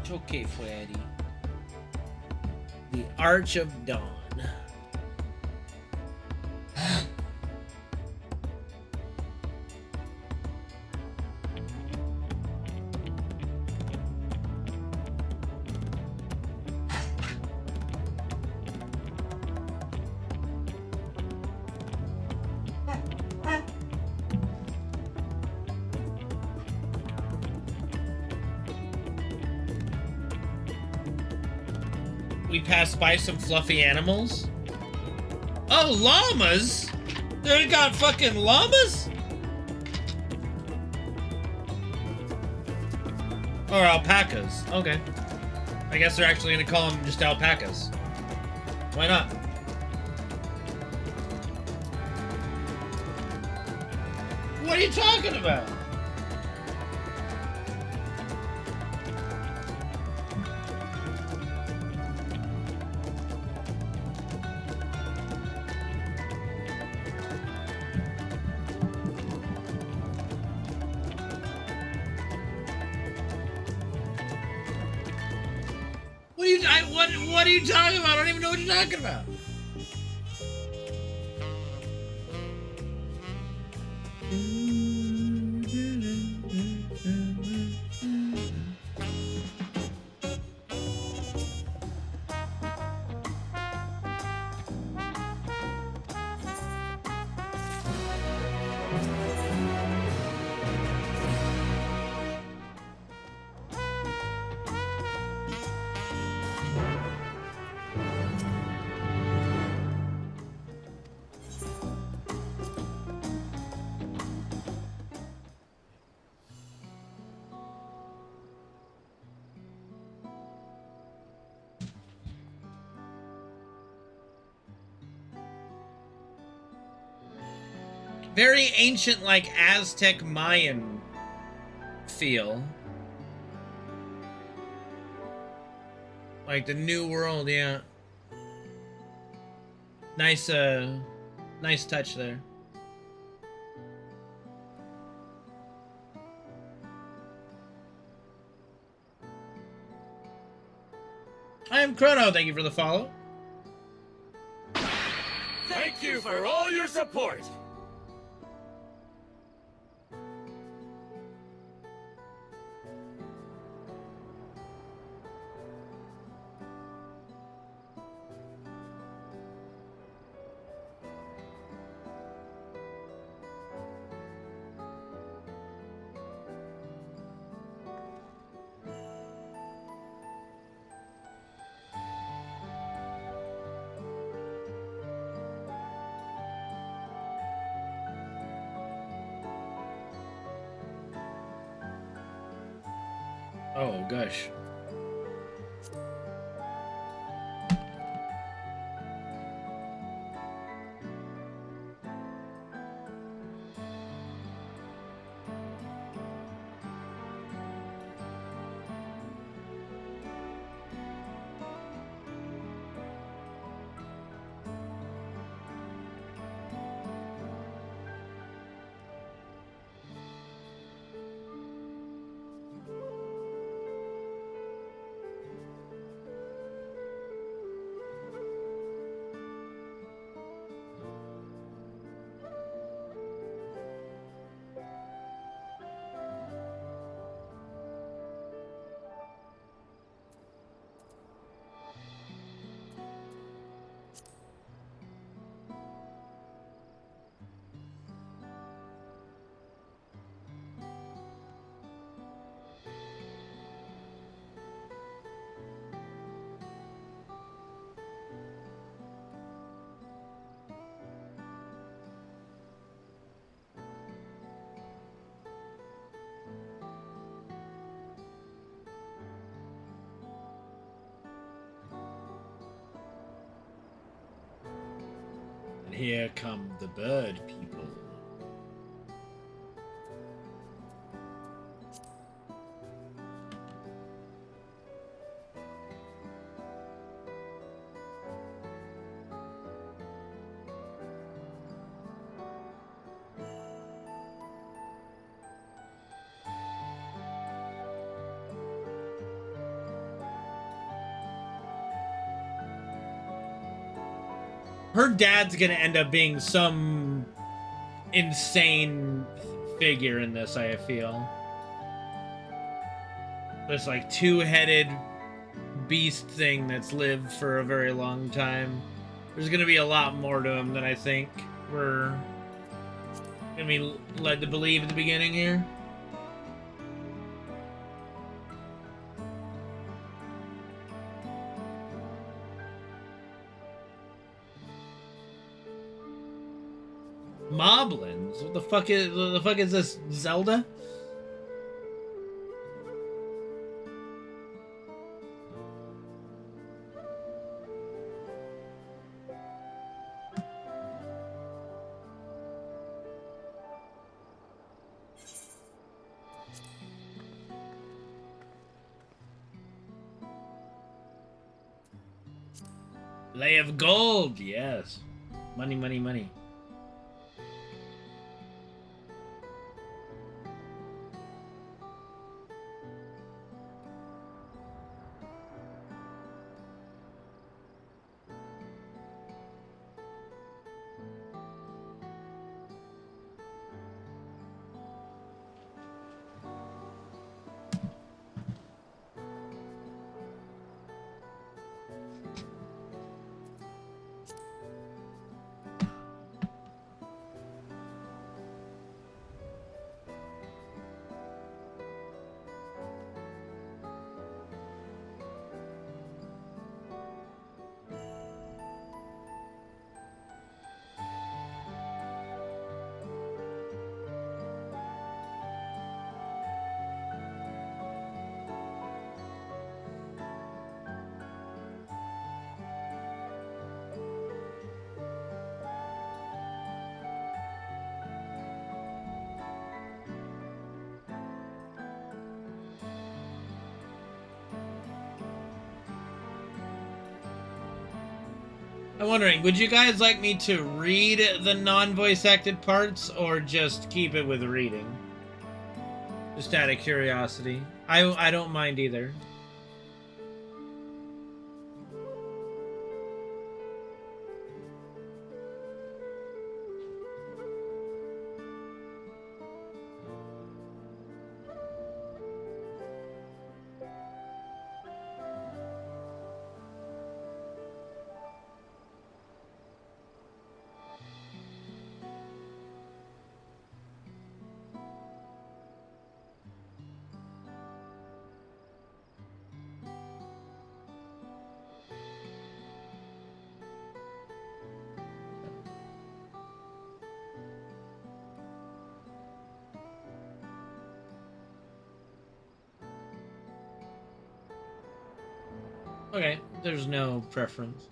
Okay, Freddy. The Arch of Dawn. We passed by some fluffy animals. Oh, llamas? They got fucking llamas? Or alpacas. Okay. I guess they're actually gonna call them just alpacas. Why not? What are you talking about? What are you talking about? I don't even know what you're talking about. Very ancient, like Aztec Mayan feel. Like the New World, yeah. Nice, nice touch there. I am Chrono, thank you for the follow. Thank you for all your support. Oh, gosh. Here come the bird people. Her dad's gonna end up being some insane figure in this, I feel. This like two-headed beast thing that's lived for a very long time. There's gonna be a lot more to him than I think we're gonna be led to believe at the beginning here. Moblins? What the fuck is this, Zelda? Lay of gold, yes. Money, money, money. I'm wondering, would you guys like me to read the non-voice acted parts or just keep it with reading? Just out of curiosity. I don't mind either. Okay, there's no preference.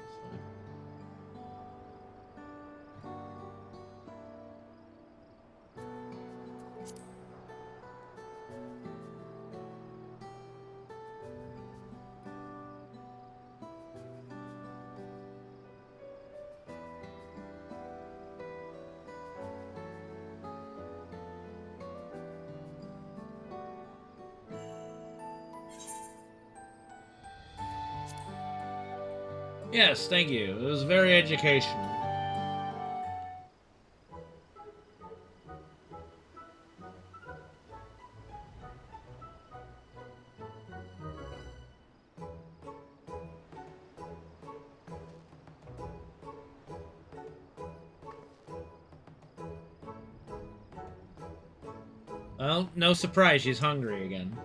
Yes, thank you. It was very educational. Well, no surprise, she's hungry again.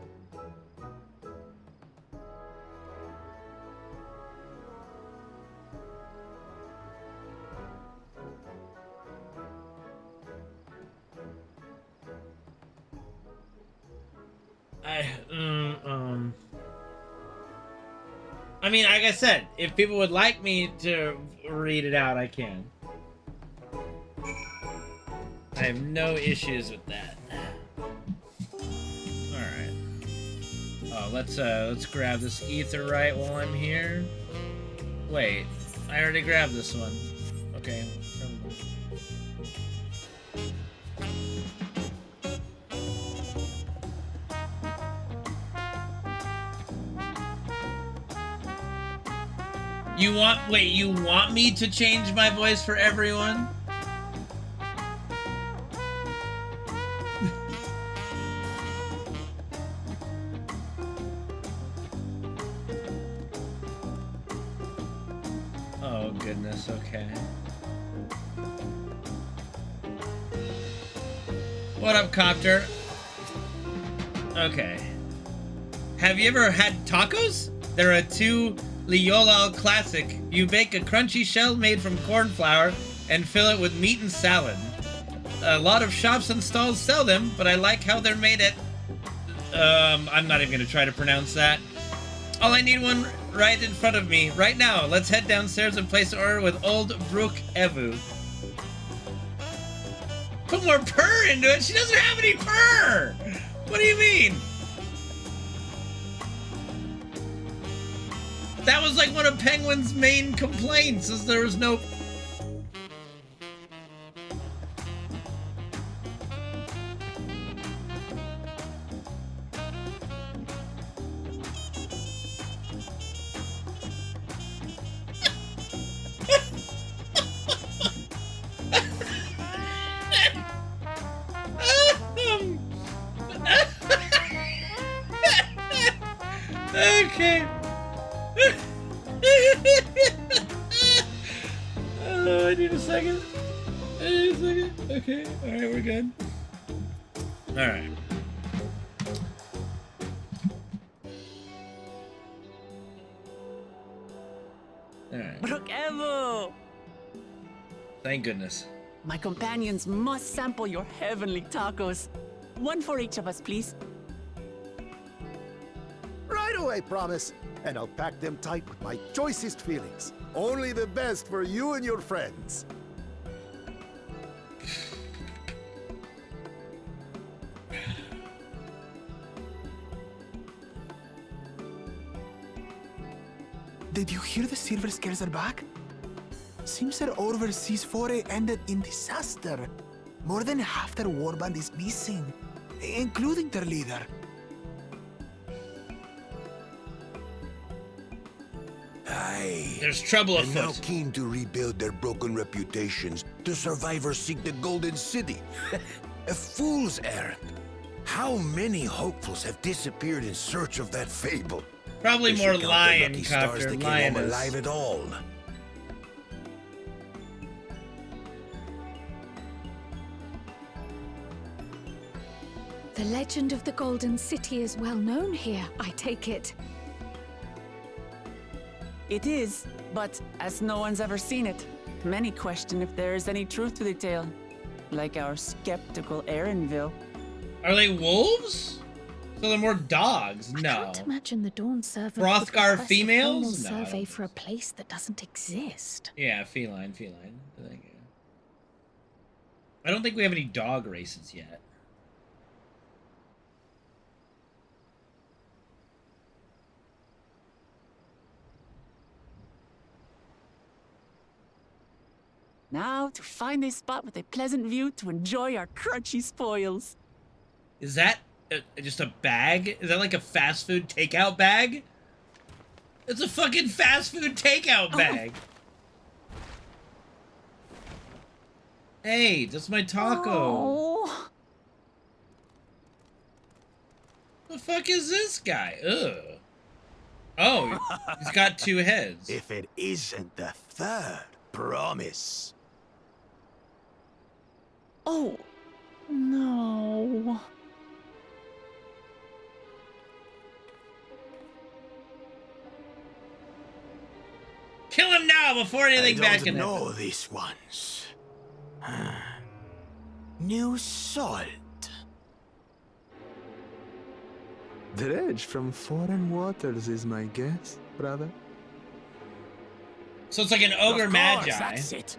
I mean, like I said, if people would like me to read it out, I can. I have no issues with that. Alright. Oh, let's grab this etherite while I'm here. Wait, I already grabbed this one. Okay. You want me to change my voice for everyone? Oh goodness, okay. What up, Copter? Okay. Have you ever had tacos? They're a Liola classic. You bake a crunchy shell made from corn flour and fill it with meat and salad. A lot of shops and stalls sell them, but I like how they're made at... I'm not even gonna try to pronounce that. Oh, I need one right in front of me, right now. Let's head downstairs and place an order with Old Brook Evu. Put more purr into it? She doesn't have any purr! What do you mean? That was like one of Penguin's main complaints, is there was no... Okay. Oh, I need a second. Okay, alright, we're good. Alright. Alright. Brook Evo! Thank goodness. My companions must sample your heavenly tacos. One for each of us, please. Right away, promise. And I'll pack them tight with my choicest feelings. Only the best for you and your friends. Did you hear the Silver Scales are back? Seems their overseas foray ended in disaster. More than half their warband is missing, including their leader. Aye. There's trouble and now afoot. keen to rebuild their broken reputations, the survivors seek the Golden City. A fool's errand. How many hopefuls have disappeared in search of that fable? Probably They more should count their lion lucky stars copter, they came home lioness. alive at all. The legend of the Golden City is well known here, I take it. It is, but as no one's ever seen it, many question if there is any truth to the tale. Like our skeptical Erinville. Are they wolves? So they're more dogs? I No. can't imagine the Dawn Servant would Hrothgar request a females? formal No, I survey don't for a place that doesn't exist. Yeah, feline. Thank you. I don't think we have any dog races yet. Now to find a spot with a pleasant view to enjoy our crunchy spoils. Is that just a bag? Is that like a fast food takeout bag? It's a fucking fast food takeout bag. Hey, that's my taco. Oh. The fuck is this guy? Ugh. Oh, he's got two heads. If it isn't the third promise. Oh, no. Kill him now before anything bad I can don't happen. know these ones. New salt. Dredge from foreign waters is my guess, brother. So it's like an ogre Of course, magi. that's it.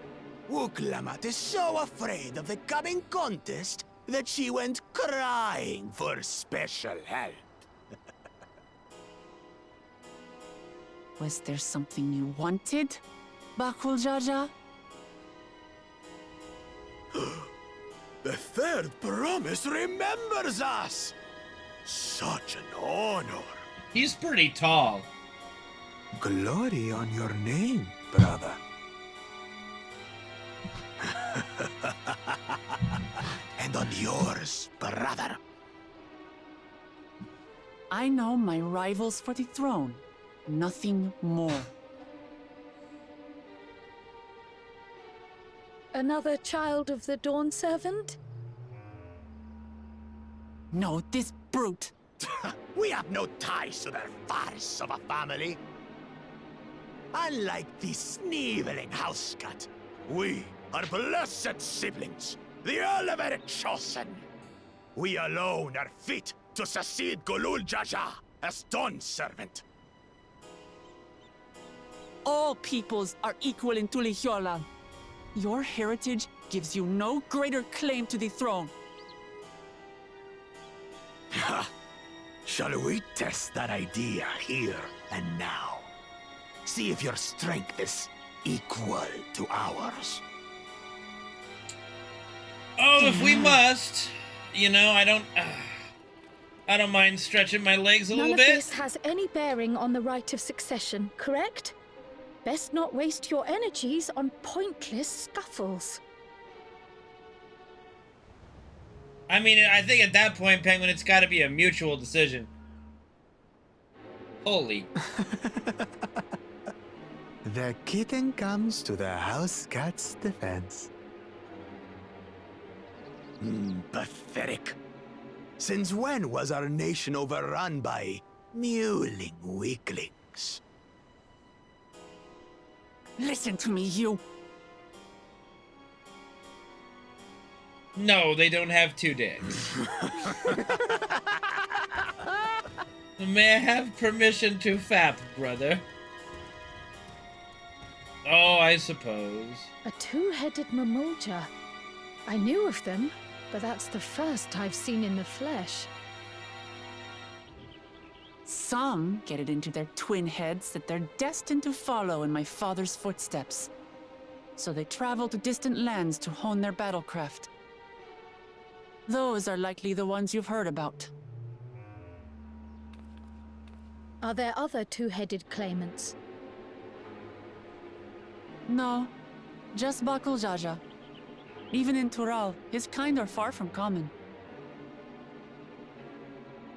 Wuklamat is so afraid of the coming contest that she went crying for special help. Was there something you wanted, Bakul Jaja? The third promise remembers us! Such an honor. He's pretty tall. Glory on your name, brother. And on yours, brother. I know my rivals for the throne. Nothing more. Another child of the Dawn Servant? No, this brute. We have no ties to their farce of a family. Unlike the sneevling housecut, we are blessed siblings, the elevated chosen. We alone are fit to succeed Golul Jaja as Dawn Servant. All peoples are equal in Tulihiola. Your heritage gives you no greater claim to the throne. Shall we test that idea here and now? See if your strength is equal to ours. Oh, if we must. You know, I don't mind stretching my legs a little bit. None of this has any bearing on the right of succession, correct? Best not waste your energies on pointless scuffles. I mean, I think at that point, Penguin, it's got to be a mutual decision. Holy. The kitten comes to the house cat's defense. Pathetic. Since when was our nation overrun by mewling weaklings? Listen to me, you. No, they don't have two dicks. May I have permission to fap, brother? Oh, I suppose. A two-headed mamulja. I knew of them, but that's the first I've seen in the flesh. Some get it into their twin heads that they're destined to follow in my father's footsteps. So they travel to distant lands to hone their battlecraft. Those are likely the ones you've heard about. Are there other two-headed claimants? No, just Bakul Jaja. Even in Tural, his kind are far from common.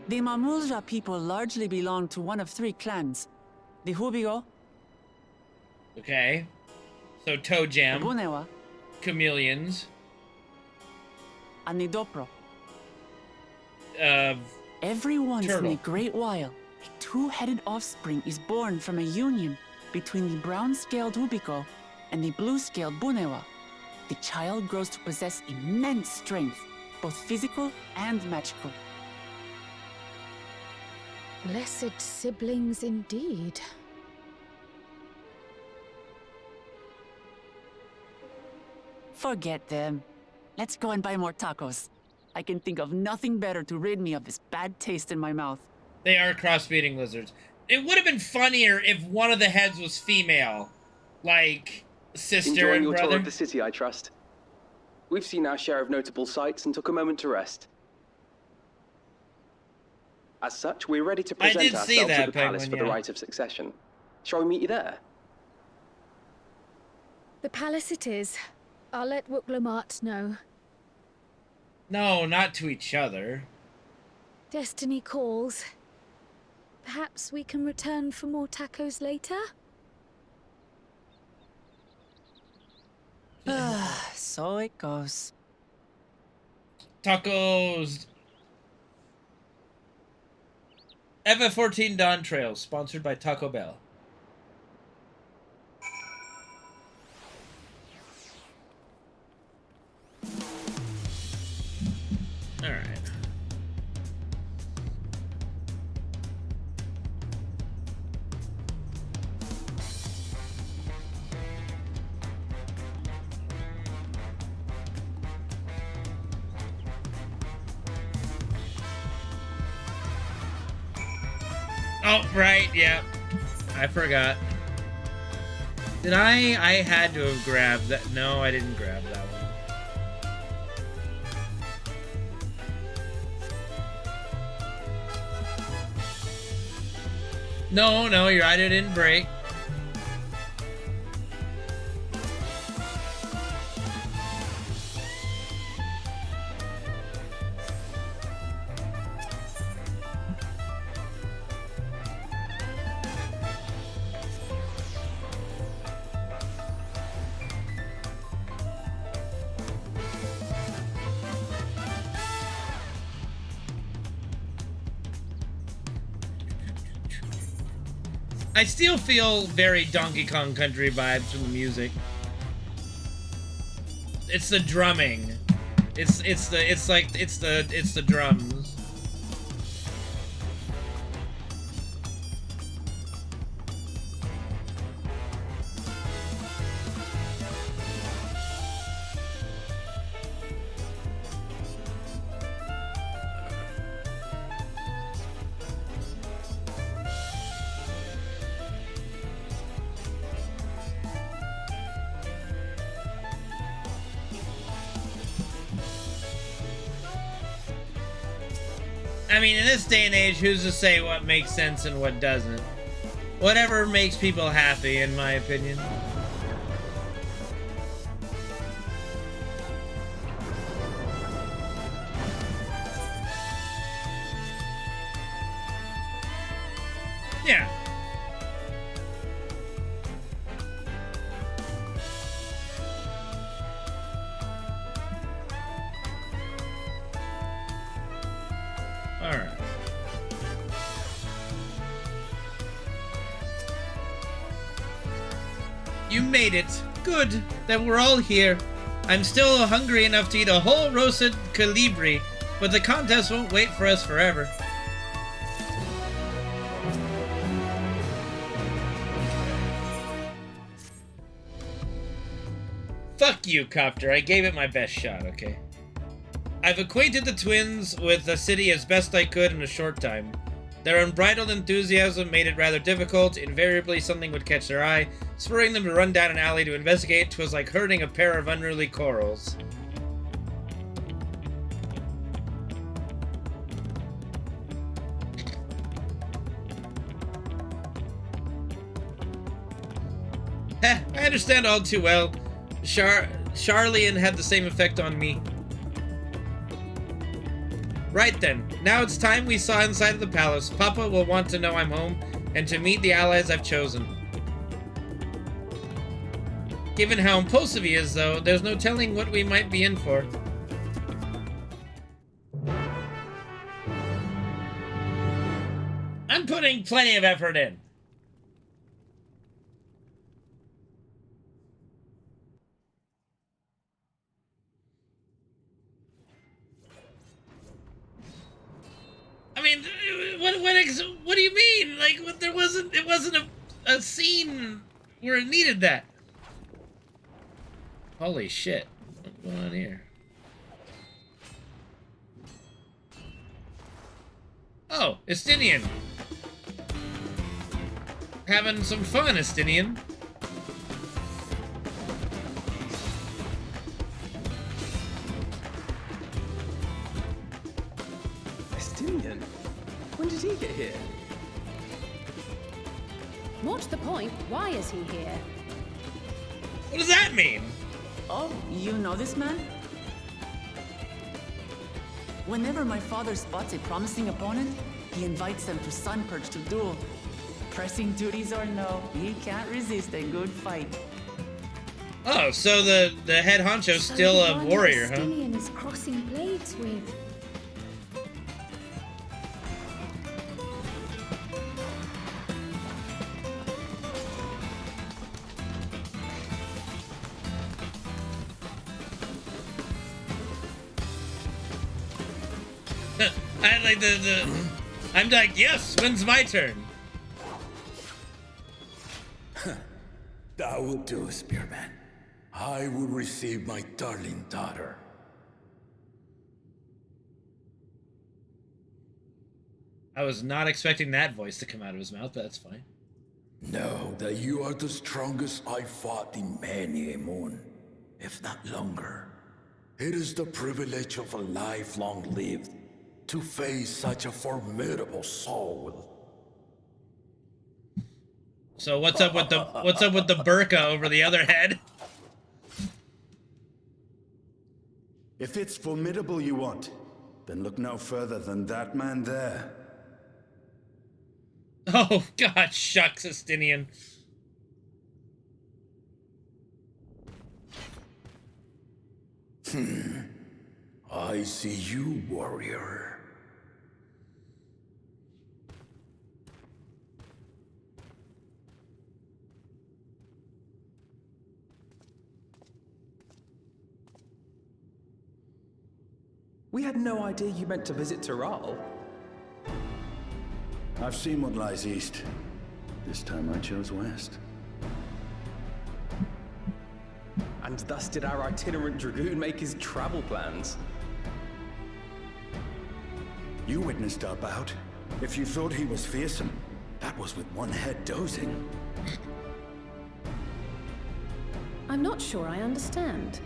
The Mamulja people largely belong to one of three clans. The Hubigo. Okay. So Toe Jam. The Bunewa. Chameleons. And the Dopro. Every once turtle. in a great while, a two-headed offspring is born from a union between the brown-scaled Hubico and the blue-scaled Bunewa. The child grows to possess immense strength, both physical and magical. Blessed siblings indeed. Forget them. Let's go and buy more tacos. I can think of nothing better to rid me of this bad taste in my mouth. They are crossbreeding lizards. It would have been funnier if one of the heads was female. Like, sister Enjoying and your brother. tour of the city, I trust. We've seen our share of notable sights and took a moment to rest. As such, we're ready to present did see ourselves that, to the palace Penguin, for the yeah. rite of succession. Shall we meet you there? The palace it is. I'll let Wuklamat know. No, not to each other. Destiny calls. Perhaps we can return for more tacos later? So it goes. Tacos. FF14 Dawntrail, sponsored by Taco Bell. Alright. Oh, right, yeah. I forgot. Did I had to have grabbed that. No, I didn't grab that one. No, you're right, it didn't break. I still feel very Donkey Kong Country vibes from the music. It's the drumming. It's the drums. I mean, in this day and age, who's to say what makes sense and what doesn't? Whatever makes people happy, in my opinion. Yeah. Alright. You made it. Good that we're all here. I'm still hungry enough to eat a whole roasted colibri, but the contest won't wait for us forever. Fuck you, Copter. I gave it my best shot, okay? I've acquainted the twins with the city as best I could in a short time. Their unbridled enthusiasm made it rather difficult. Invariably, something would catch their eye, spurring them to run down an alley to investigate. 'Twas like herding a pair of unruly corals. Heh, I understand all too well. Charlian had the same effect on me. Right then, now it's time we saw inside of the palace. Papa will want to know I'm home, and to meet the allies I've chosen. Given how impulsive he is, though, there's no telling what we might be in for. I'm putting plenty of effort in. I mean, what do you mean? Like, it wasn't a scene where it needed that. Holy shit. What's going on here? Oh, Estinian. Having some fun, Estinian. Estinian? When did he get here? What's the point? Why is he here? What does that mean? Oh, you know this man? Whenever my father spots a promising opponent, he invites them to Sunperch to duel. Pressing duties or no, he can't resist a good fight. Oh, so the head honcho's still a warrior, huh? Estinian is crossing blades with. I like I'm like, yes, when's my turn? That will do, Spearman. I will receive my darling daughter. I was not expecting that voice to come out of his mouth, but that's fine. Know that you are the strongest I've fought in many a moon, if not longer. It is the privilege of a life long lived to face such a formidable soul. So what's up with the burqa over the other head? If it's formidable you want, then look no further than that man there. Oh god, shucks, Estinian. I see you, warrior. We had no idea you meant to visit Taral. I've seen what lies east. This time I chose west. And thus did our itinerant dragoon make his travel plans. You witnessed our bout. If you thought he was fearsome, that was with one head dozing. I'm not sure I understand.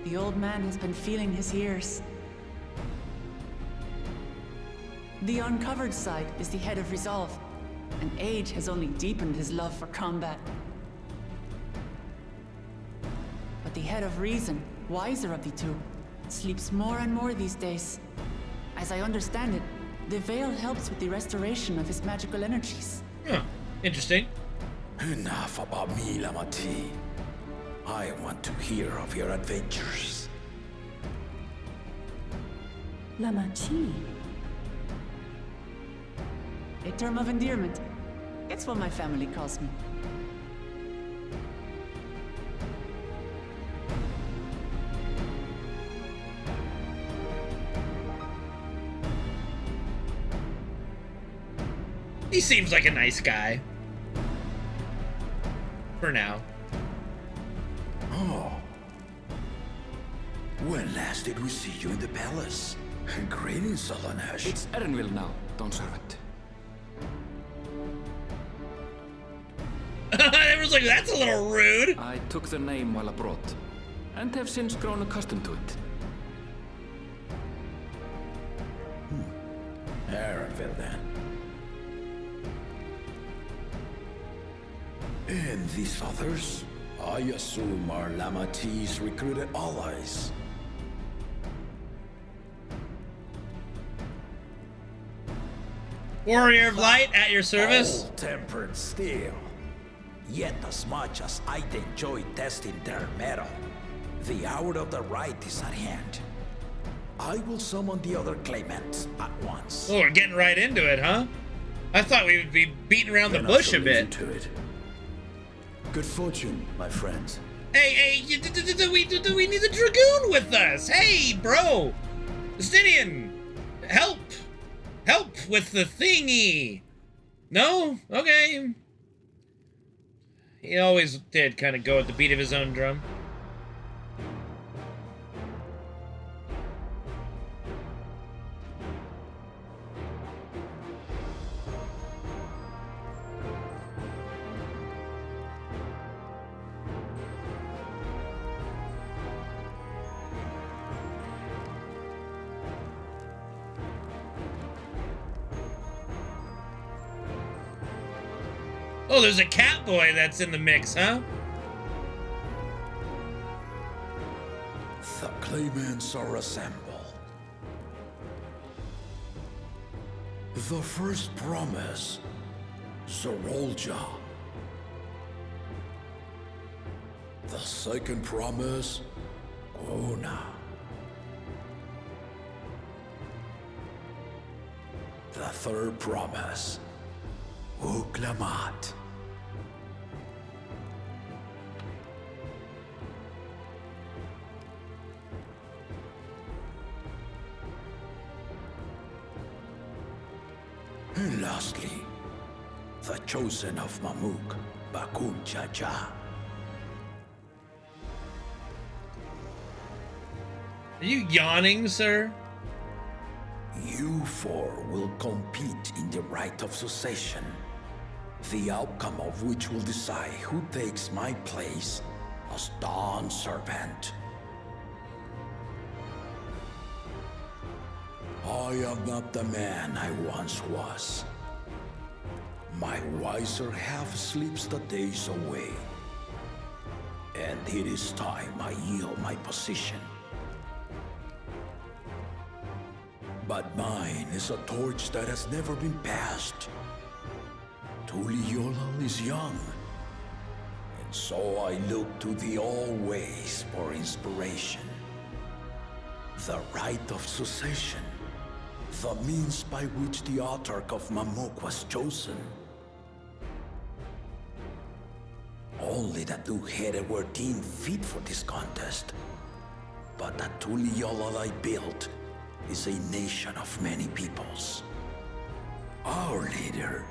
The old man has been feeling his years. The uncovered side is the head of resolve, and age has only deepened his love for combat. But the head of reason, wiser of the two, sleeps more and more these days. As I understand it, the veil helps with the restoration of his magical energies. Huh. Interesting. Enough about me, Lamati. I want to hear of your adventures. Lamachi. A term of endearment. It's what my family calls me. He seems like a nice guy. For now. Oh. When last did we see you in the palace? Greetings, Solonesh. It's Erenville now, Dawn Servant. Everyone's like, that's a little rude. I took the name while abroad, and have since grown accustomed to it. Erenville, then. And these others? I assume are Lamati's recruited allies. Warrior of Light at your service. Tempered steel. Yet as much as I'd enjoy testing their metal, the hour of the right is at hand. I will summon the other claimants at once. Oh, we're getting right into it, huh? I thought we would be beating around the bush a bit. To it. Good fortune, my friends. Hey, do we need the Dragoon with us? Hey, bro! Estinian! Help with the thingy! No? Okay. He always did kind of go at the beat of his own drum. Oh, there's a cat boy that's in the mix, huh? The claimants are assembled. The first promise, Zorolja. The second promise, Ona. The third promise, Uklamat. And lastly, the chosen of Mamuk, Bakun Chacha. Are you yawning, sir? You four will compete in the right of succession, the outcome of which will decide who takes my place as Dawn Servant. I am not the man I once was. My wiser half sleeps the days away, and it is time I yield my position. But mine is a torch that has never been passed. Tuliyollal is young, and so I look to the always for inspiration. The right of succession, the means by which the autarch of Mamuk was chosen. Only the two-headed were deemed fit for this contest, but the Tuliyollal I built is a nation of many peoples. Our leader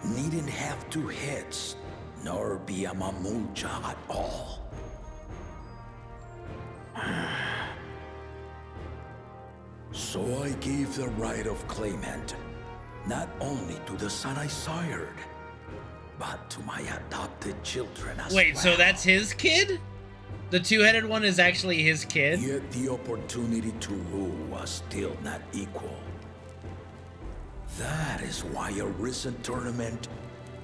needn't have two heads, nor be a Mamulja at all. So I gave the right of claimant, not only to the son I sired, but to my adopted children as well. Wait, so that's his kid? The two-headed one is actually his kid? Yet the opportunity to rule was still not equal. That is why a recent tournament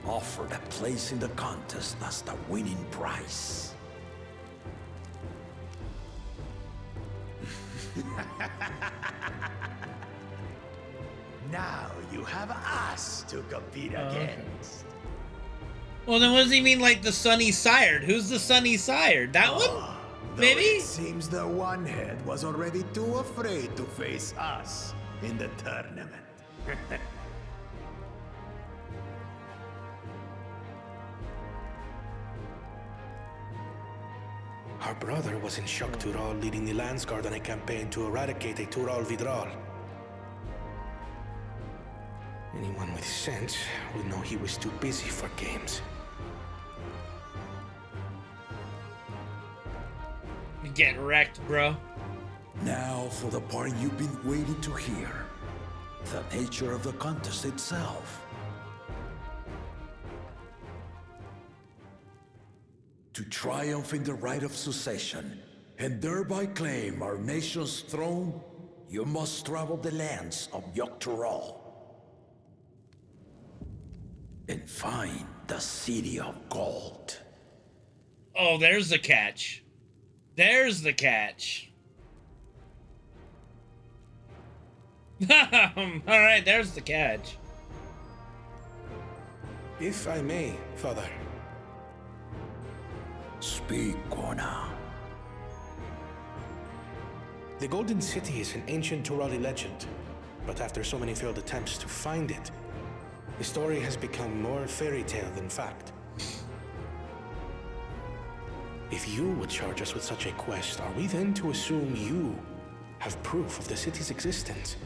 offered a place in the contest as the winning prize. Now you have us to compete against. Well, then what does he mean, like the son he sired? Who's the son he sired? That one? Maybe? It seems the one head was already too afraid to face us in the tournament. Our brother was in Shok Tural leading the Landsguard on a campaign to eradicate a Tural Vidral. Anyone with sense would know he was too busy for games. Get wrecked, bro. Now for the part you've been waiting to hear. The nature of the contest itself. To triumph in the right of succession, and thereby claim our nation's throne, you must travel the lands of Yogg-Tural and find the City of Gold. Oh, there's the catch. There's the catch. Alright, there's the catch. If I may, Father. Speak, Kona. The Golden City is an ancient Turali legend, but after so many failed attempts to find it, the story has become more fairy tale than fact. If you would charge us with such a quest, are we then to assume you have proof of the city's existence?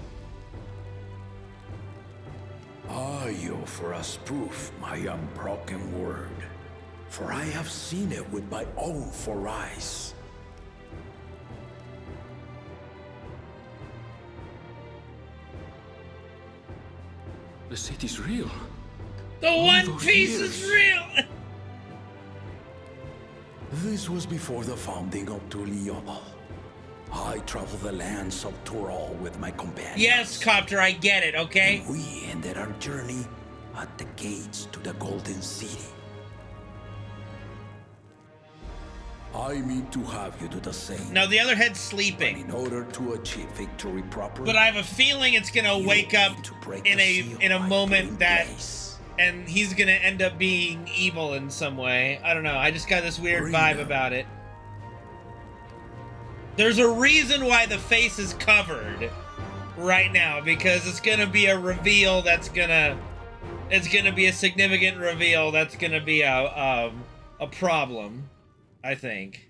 Are you for us proof my unbroken word? For I have seen it with my own four eyes. The city's real. The One Piece is real! This was before the founding of Tuliyollal. I traveled the lands of Tural with my companions. Yes, Copter, I get it, okay? And we ended our journey at the gates to the Golden City. I mean to have you do the same. No, the other head's sleeping. But in order to achieve victory properly, but I have a feeling it's gonna wake up in a moment that, and he's gonna end up being evil in some way. I don't know. I just got this weird vibe about it. There's a reason why the face is covered right now, because it's gonna be a reveal that's gonna, it's gonna be a significant reveal that's gonna be a problem. I think.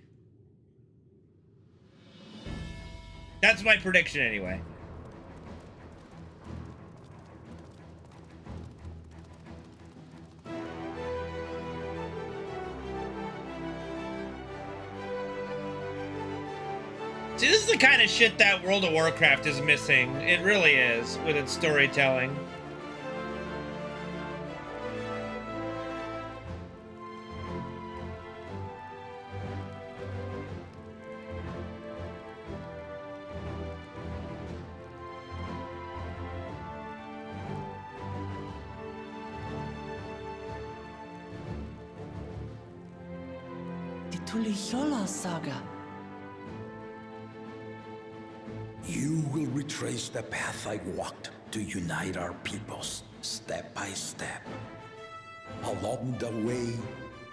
That's my prediction anyway. See, this is the kind of shit that World of Warcraft is missing. It really is, with its storytelling. The Tuliyola saga. You will retrace the path I walked to unite our peoples, step by step. Along the way,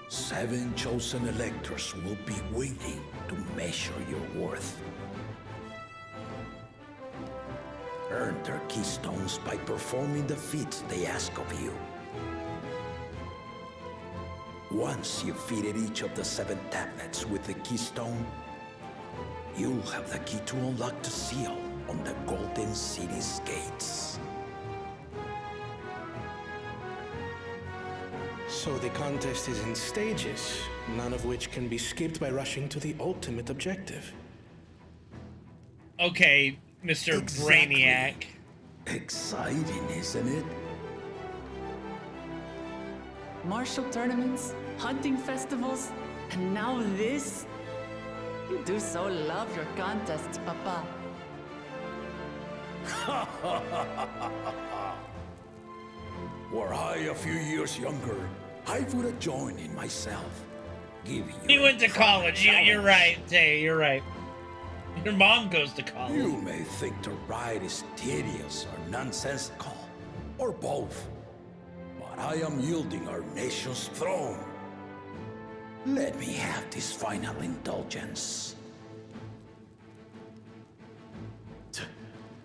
7 chosen electors will be waiting to measure your worth. Earn their keystones by performing the feats they ask of you. Once you've fitted each of the 7 tablets with the keystone, you'll have the key to unlock the seal on the Golden City's gates. So the contest is in stages, none of which can be skipped by rushing to the ultimate objective. Okay, Mr. Brainiac. Exciting, isn't it? Martial tournaments, hunting festivals, and now this? You do so love your contests, Papa. Were I a few years younger, I would have joined in myself. Give you. He went to college. You're right, Tay. You're right. Your mom goes to college. You may think the ride is tedious or nonsensical, or both. But I am yielding our nation's throne. Let me have this final indulgence.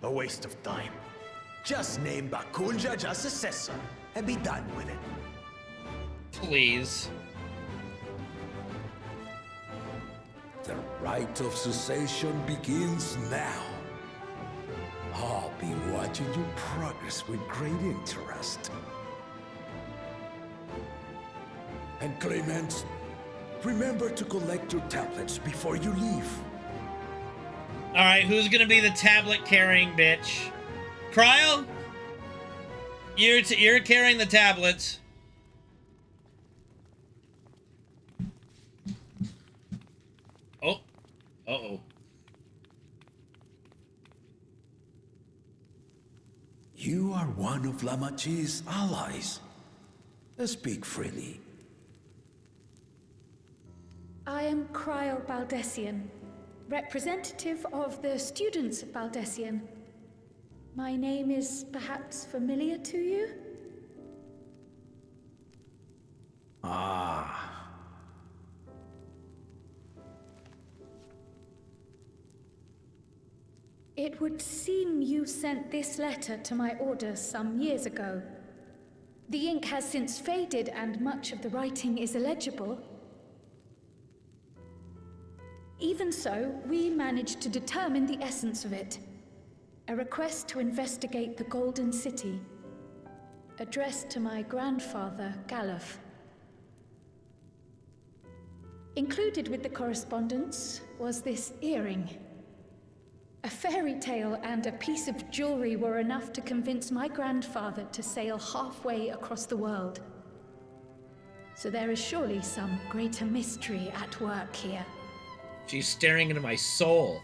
A waste of time. Just name Bakunja as successor and be done with it. Please. The rite of succession begins now. I'll be watching your progress with great interest. And Clemens, remember to collect your tablets before you leave. All right, who's gonna be the tablet-carrying bitch? Cryle? You're carrying the tablets. Oh. Uh-oh. You are one of Lamachi's allies. Speak freely. I am Cryle Baldessian, representative of the students of Baldessian. My name is perhaps familiar to you? Ah. It would seem you sent this letter to my orders some years ago. The ink has since faded and much of the writing is illegible. Even so, we managed to determine the essence of it. A request to investigate the Golden City, addressed to my grandfather, Galuf. Included with the correspondence was this earring. A fairy tale and a piece of jewelry were enough to convince my grandfather to sail halfway across the world. So there is surely some greater mystery at work here. She's staring into my soul.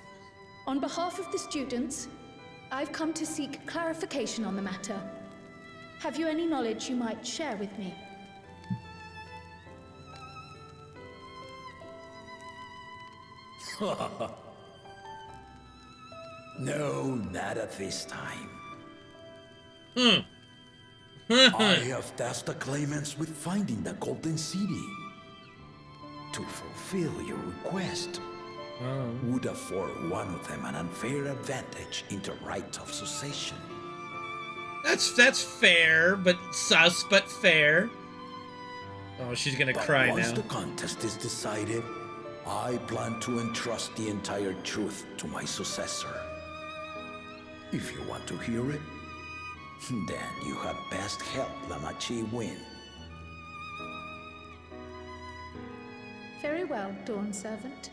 On behalf of the students, I've come to seek clarification on the matter. Have you any knowledge you might share with me? No, not at this time. I have tasked the claimants with finding the Golden City. To fulfill your request, would afford one of them an unfair advantage in the right of succession. That's fair, but sus, but fair. Oh, she's gonna cry once now. the contest is decided, I plan to entrust the entire truth to my successor. If you want to hear it, then you had best help Lamachi win. Very well, Dawn Servant.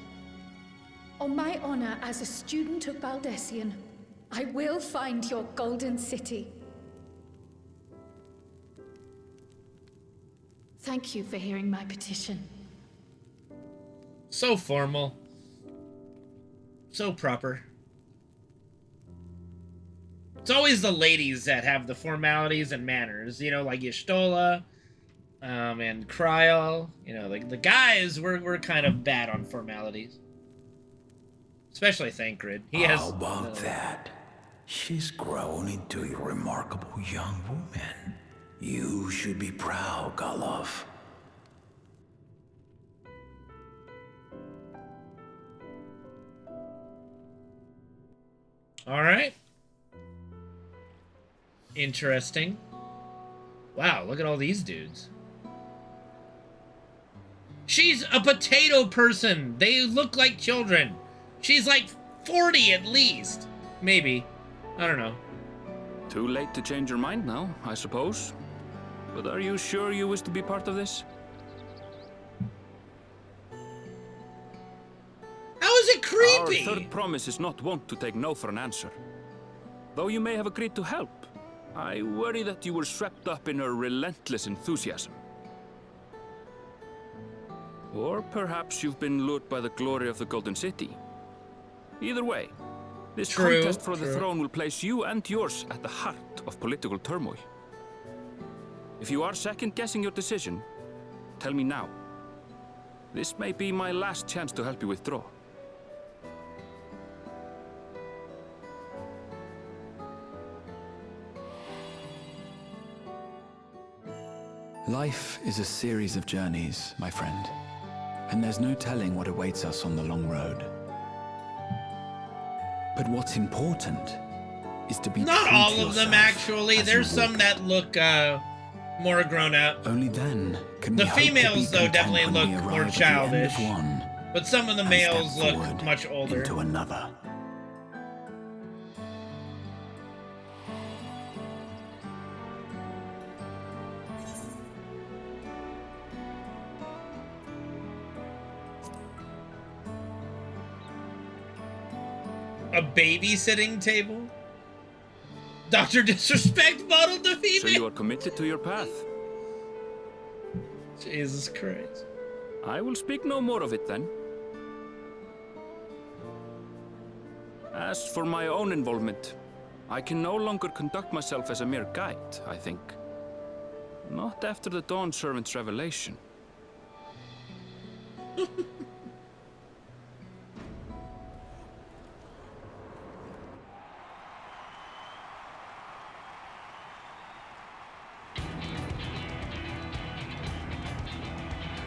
On my honor as a student of Baldessian, I will find your golden city. Thank you for hearing my petition. So formal. So proper. It's always the ladies that have the formalities and manners, you know, like Y'shtola, and Kryal. You know, like the guys, we're kind of bad on formalities. Especially Thancred. How about that? She's grown into a remarkable young woman. You should be proud, Galov. All right. Interesting. Wow, look at all these dudes. She's a potato person. They look like children. She's like 40 at least. Maybe. I don't know. Too late to change your mind now, I suppose. But are you sure you wish to be part of this? How is it creepy? Our third promise is not wont to take no for an answer. Though you may have agreed to help, I worry that you were swept up in her relentless enthusiasm. Or perhaps you've been lured by the glory of the Golden City. Either way, this contest for the throne will place you and yours at the heart of political turmoil. If you are second-guessing your decision, tell me now. This may be my last chance to help you withdraw. Life is a series of journeys, my friend. And there's no telling what awaits us on the long road. But what's important is to be not true all to of them, yourself actually. as There's you some walk. that look more grown up. Only then can The we hope to females, be though, content definitely when look we more arrive at the end of childish. one But some of the and males step look forward much older. into another. A babysitting table? Dr. Disrespect modeled the female? So you are committed to your path? Jesus Christ. I will speak no more of it then. As for my own involvement, I can no longer conduct myself as a mere guide, I think. Not after the Dawn Servant's revelation.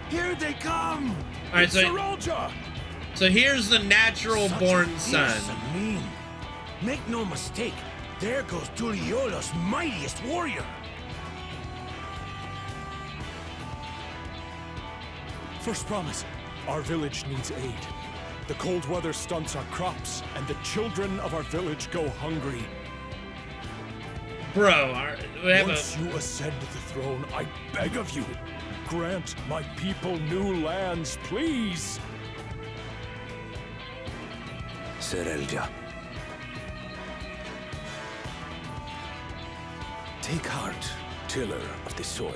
Here they come! All right, so Sarolja! So here's the natural-born son. Mean. Make no mistake, there goes Tuliola's mightiest warrior. First promise, our village needs aid. The cold weather stunts our crops, and the children of our village go hungry. Bro, we have Once you ascend the throne, I beg of you, grant my people new lands, please! Sarolja. Take heart, tiller of the soil.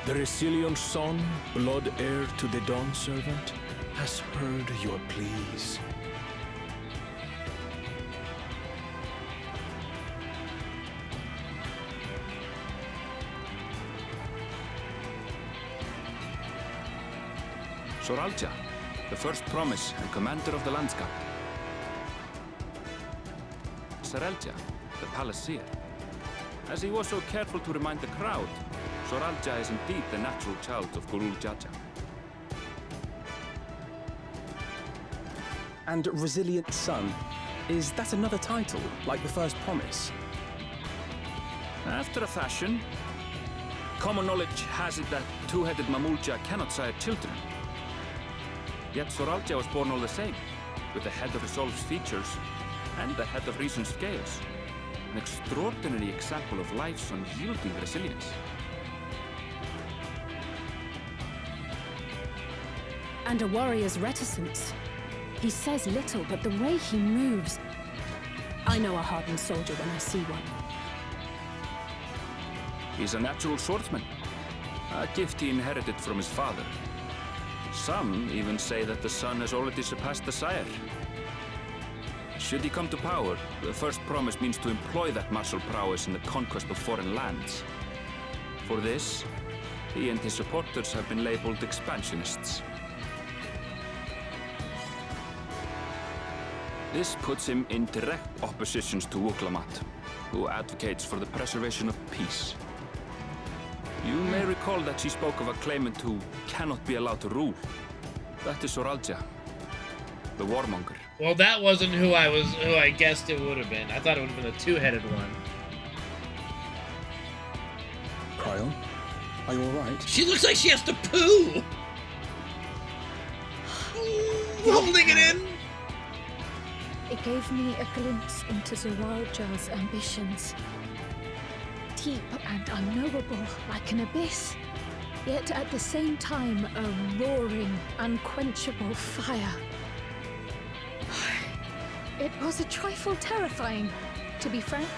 The Resilion son, blood heir to the Dawn Servant, has heard your pleas. Soralja, the first promise and commander of the landscape. Sarelja, the palaceer. As he was so careful to remind the crowd, Soralja is indeed the natural child of Gurul Jaja. And Resilient Son, is that another title, like the first promise? After a fashion, common knowledge has it that two-headed Mamulja cannot sire children. Yet Soralja was born all the same, with the head of Resolve's features and the head of Reason's scales. An extraordinary example of life's unyielding resilience. And a warrior's reticence. He says little, but the way he moves... I know a hardened soldier when I see one. He's a natural swordsman, a gift he inherited from his father. Some even say that the son has already surpassed the sire. Should he come to power, the first promise means to employ that martial prowess in the conquest of foreign lands. For this, he and his supporters have been labeled expansionists. This puts him in direct opposition to Wuklamat, who advocates for the preservation of peace. You may recall that she spoke of a claimant who cannot be allowed to rule. That is Soralja, the warmonger. Well, that wasn't who I guessed it would have been. I thought it would have been a two-headed one. Cryon, are you alright? She looks like she has to poo! Holding it in! It gave me a glimpse into Zoralja's ambitions. Deep and unknowable, like an abyss. Yet at the same time, a roaring, unquenchable fire. It was a trifle terrifying, to be frank.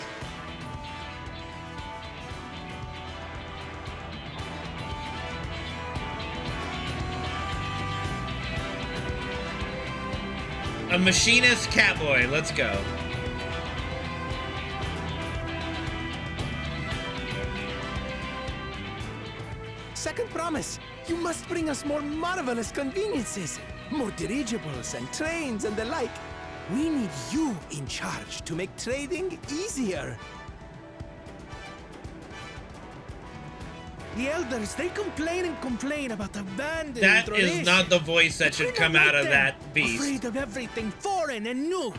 A machinist catboy, let's go. Second promise, you must bring us more marvelous conveniences. More dirigibles and trains and the like. We need you in charge to make trading easier. The elders, they complain and complain about abandoned That tradition. is not the voice that should come out of that beast. Afraid of everything foreign and new.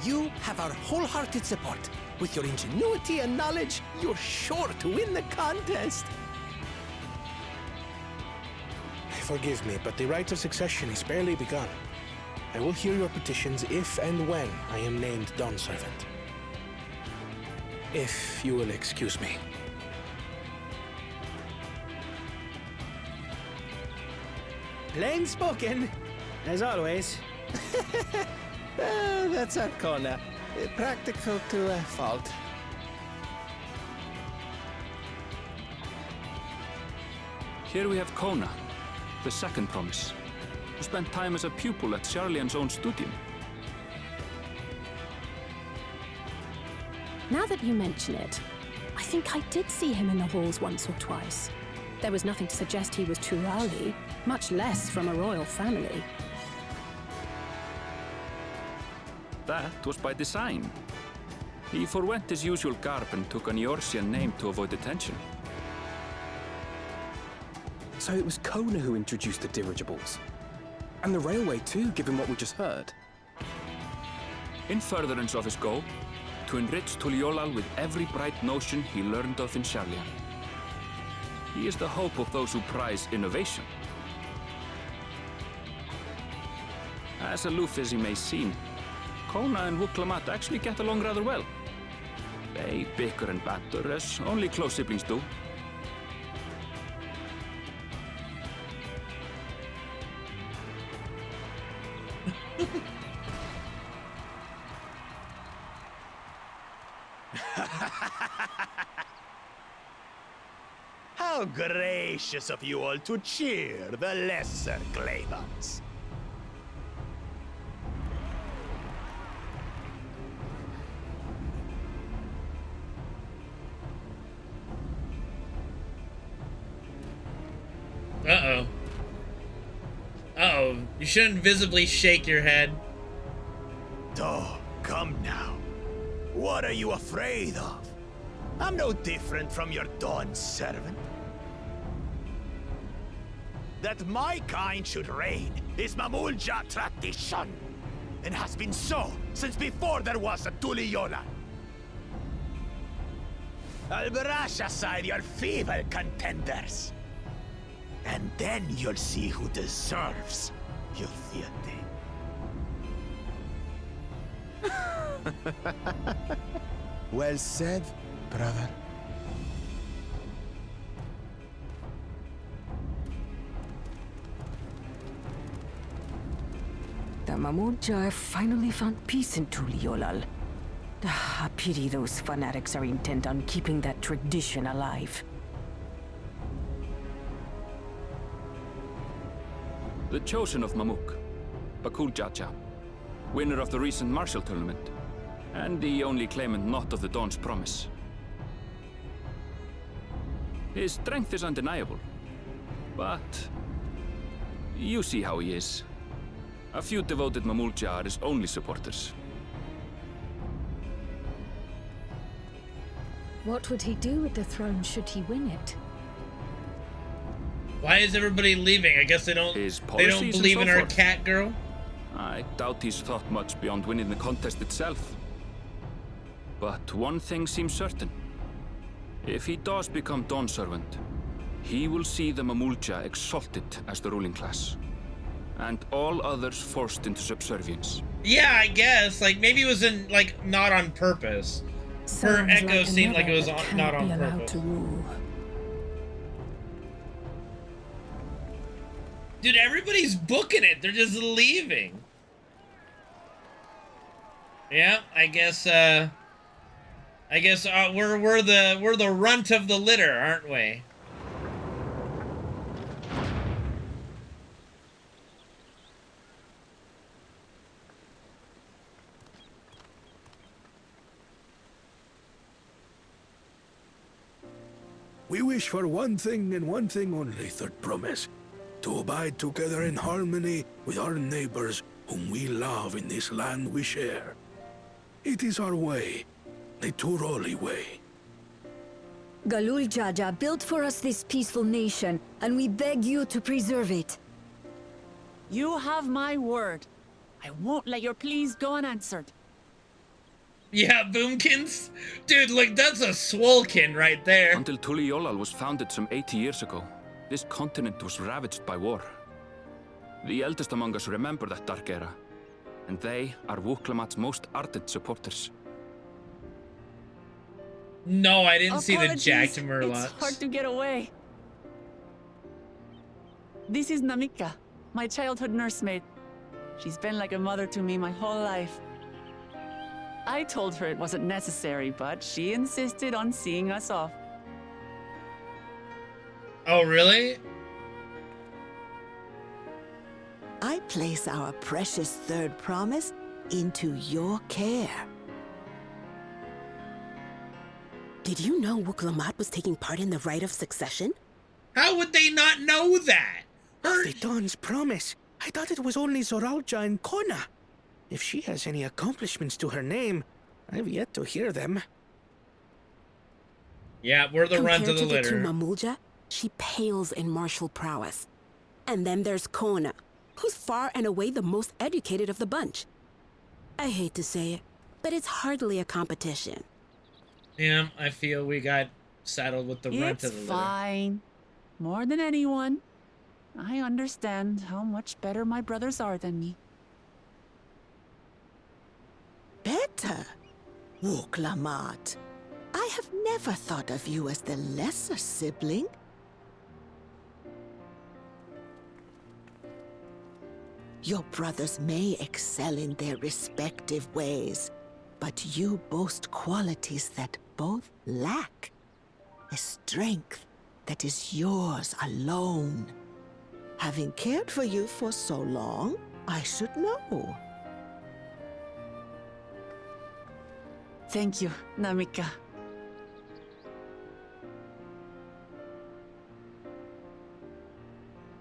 You have our wholehearted support. With your ingenuity and knowledge, you're sure to win the contest. Forgive me, but the right of succession is barely begun. I will hear your petitions if and when I am named Dawnservant. If you will excuse me. Plain spoken, as always. That's Arcona. Practical to a fault. Here we have Kona, the second promise, who spent time as a pupil at Charlian's own studium. Now that you mention it, I think I did see him in the halls once or twice. There was nothing to suggest he was Turali, much less from a royal family. That was by design. He forwent his usual garb and took an Eorzean name to avoid attention. So it was Kona who introduced the dirigibles. And the railway too, given what we just heard. In furtherance of his goal, to enrich Tuliolal with every bright notion he learned of in Charlian. He is the hope of those who prize innovation. As aloof as he may seem, Kona and Wuklamat actually get along rather well. They bicker and banter as only close siblings do. How gracious of you all to cheer the lesser claimants. Uh-oh. Uh-oh. You shouldn't visibly shake your head. Oh, come now. What are you afraid of? I'm no different from your Dawn servant. That my kind should reign is Mamulja tradition, and has been so since before there was a Tuliyola. I'll brush aside your feeble contenders, and then you'll see who deserves your fealty. Well said, brother. The Mamulja have finally found peace in Tuliolal. I pity those fanatics are intent on keeping that tradition alive. The chosen of Mamuk, Bakul Jaja, winner of the recent martial tournament, and the only claimant not of the Dawn's promise. His strength is undeniable, but you see how he is. A few devoted Mamulja are his only supporters. What would he do with the throne should he win it? Why is everybody leaving? I guess they don't believe in our cat girl? I doubt he's thought much beyond winning the contest itself. But one thing seems certain. If he does become Dawn Servant, he will see the Mamulja exalted as the ruling class, and all others forced into subservience. Yeah, I guess. Like, maybe it was not on purpose. Her echo seemed like it was not on purpose. Dude, everybody's booking it. They're just leaving. Yeah, I guess we're the runt of the litter, aren't we? We wish for one thing and one thing only, Third Promise. To abide together in harmony with our neighbors whom we love in this land we share. It is our way, the Turoli way. Galul Jaja built for us this peaceful nation, and we beg you to preserve it. You have my word. I won't let your pleas go unanswered. Yeah, Boomkins? Dude, look, that's a Swolkin right there. Until Tuliolal was founded some 80 years ago, this continent was ravaged by war. The eldest among us remember that dark era, and they are Wuklamat's most ardent supporters. No, I didn't see the Apologies, Jack to Murlocs. It's hard to get away. This is Namika, my childhood nursemaid. She's been like a mother to me my whole life. I told her it wasn't necessary, but she insisted on seeing us off. Oh, really? I place our precious third promise into your care. Did you know Wuklamat was taking part in the rite of succession? How would they not know that? The Dawn's promise. I thought it was only Zoralja and Kona. If she has any accomplishments to her name, I've yet to hear them. Yeah, we're the runt of the litter. Compared to the two Mamulja, she pales in martial prowess. And then there's Kona, who's far and away the most educated of the bunch. I hate to say it, but it's hardly a competition. Yeah, I feel we got saddled with the runt of the litter. It's fine. More than anyone, I understand how much better my brothers are than me. Better? Wuklamat. I have never thought of you as the lesser sibling. Your brothers may excel in their respective ways, but you boast qualities that both lack. A strength that is yours alone. Having cared for you for so long, I should know. Thank you, Namika.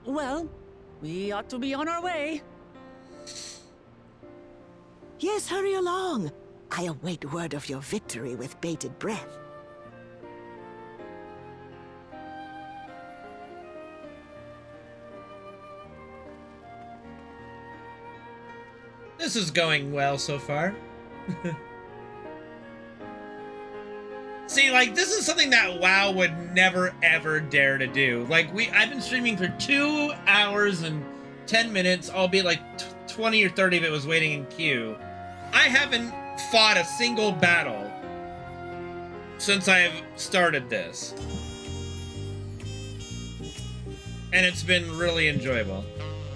Well, we ought to be on our way. Yes, hurry along. I await word of your victory with bated breath. This is going well so far. See, like, this is something that WoW would never, ever dare to do. Like, I've been streaming for 2 hours and 10 minutes, albeit like 20 or 30 of it was waiting in queue. I haven't fought a single battle since I've started this. And it's been really enjoyable.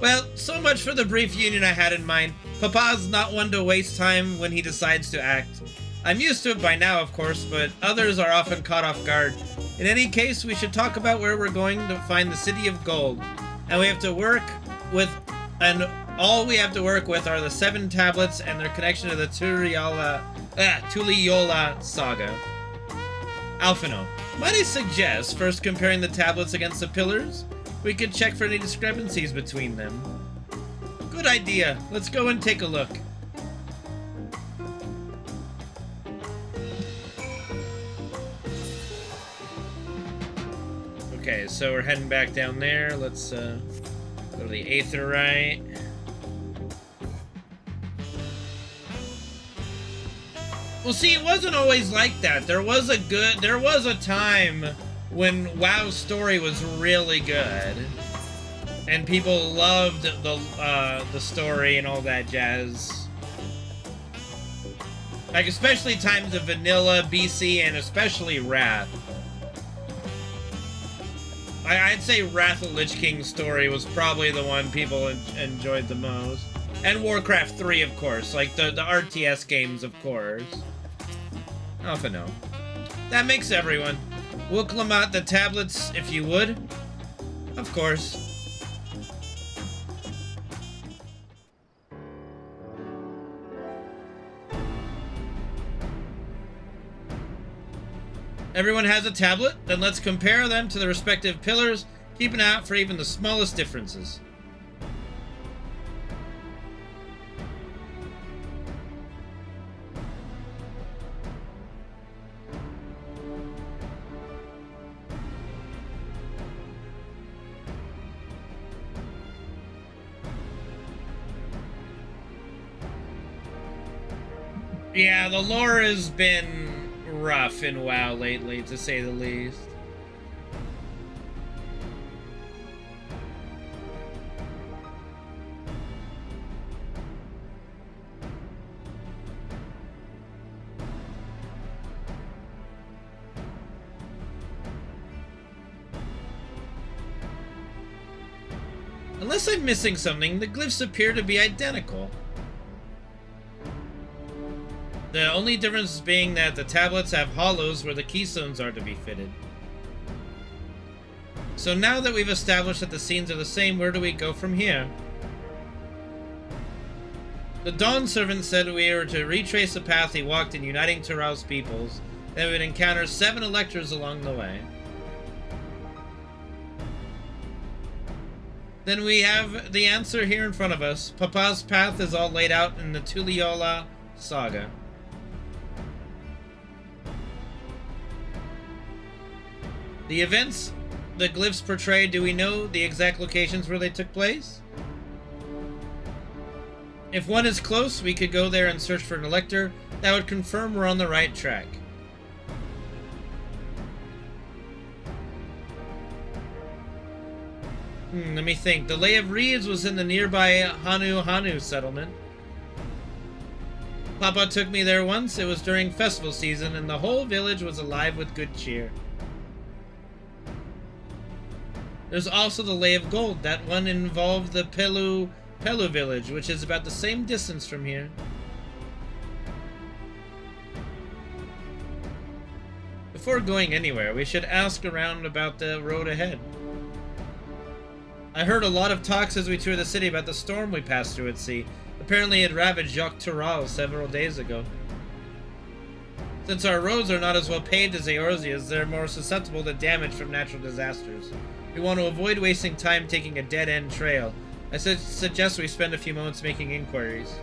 Well, so much for the brief union I had in mind. Papa's not one to waste time when he decides to act. I'm used to it by now, of course, but others are often caught off guard. In any case, we should talk about where we're going to find the City of Gold. And we have to work with, and all we have to work with are the 7 tablets and their connection to the Tuliyola saga. Alphino, might I suggest first comparing the tablets against the pillars? We could check for any discrepancies between them. Good idea. Let's go and take a look. Okay, so we're heading back down there. Let's go to the Aetherite. Well, see, it wasn't always like that. There was a time when WoW's story was really good, and people loved the story and all that jazz. Like, especially times of Vanilla, BC, and especially Wrath. I'd say Wrath of Lich King's story was probably the one people enjoyed the most. And Warcraft 3, of course. Like, the RTS games, of course. Alphino. That makes everyone. We'll climb out the tablets, if you would. Of course. Everyone has a tablet? Then let's compare them to the respective pillars, keep an eye out for even the smallest differences. Yeah, the lore has been rough in WoW lately, to say the least. Unless I'm missing something, the glyphs appear to be identical. The only difference being that the tablets have hollows where the keystones are to be fitted. So now that we've established that the scenes are the same, where do we go from here? The Dawn Servant said we were to retrace the path he walked in uniting Tural's peoples, then we would encounter 7 electors along the way. Then we have the answer here in front of us. Papa's path is all laid out in the Tuliyola saga. The events the glyphs portray, do we know the exact locations where they took place? If one is close, we could go there and search for an elector. That would confirm we're on the right track. Let me think. The Lay of Reeds was in the nearby Hanu settlement. Papa took me there once. It was during festival season, and the whole village was alive with good cheer. There's also the Lay of Gold. That one involved the Pelu village, which is about the same distance from here. Before going anywhere, we should ask around about the road ahead. I heard a lot of talks as we toured the city about the storm we passed through at sea. Apparently it ravaged Jacques Tural several days ago. Since our roads are not as well paved as Eorzea's, they're more susceptible to damage from natural disasters. We want to avoid wasting time taking a dead-end trail. I suggest we spend a few moments making inquiries.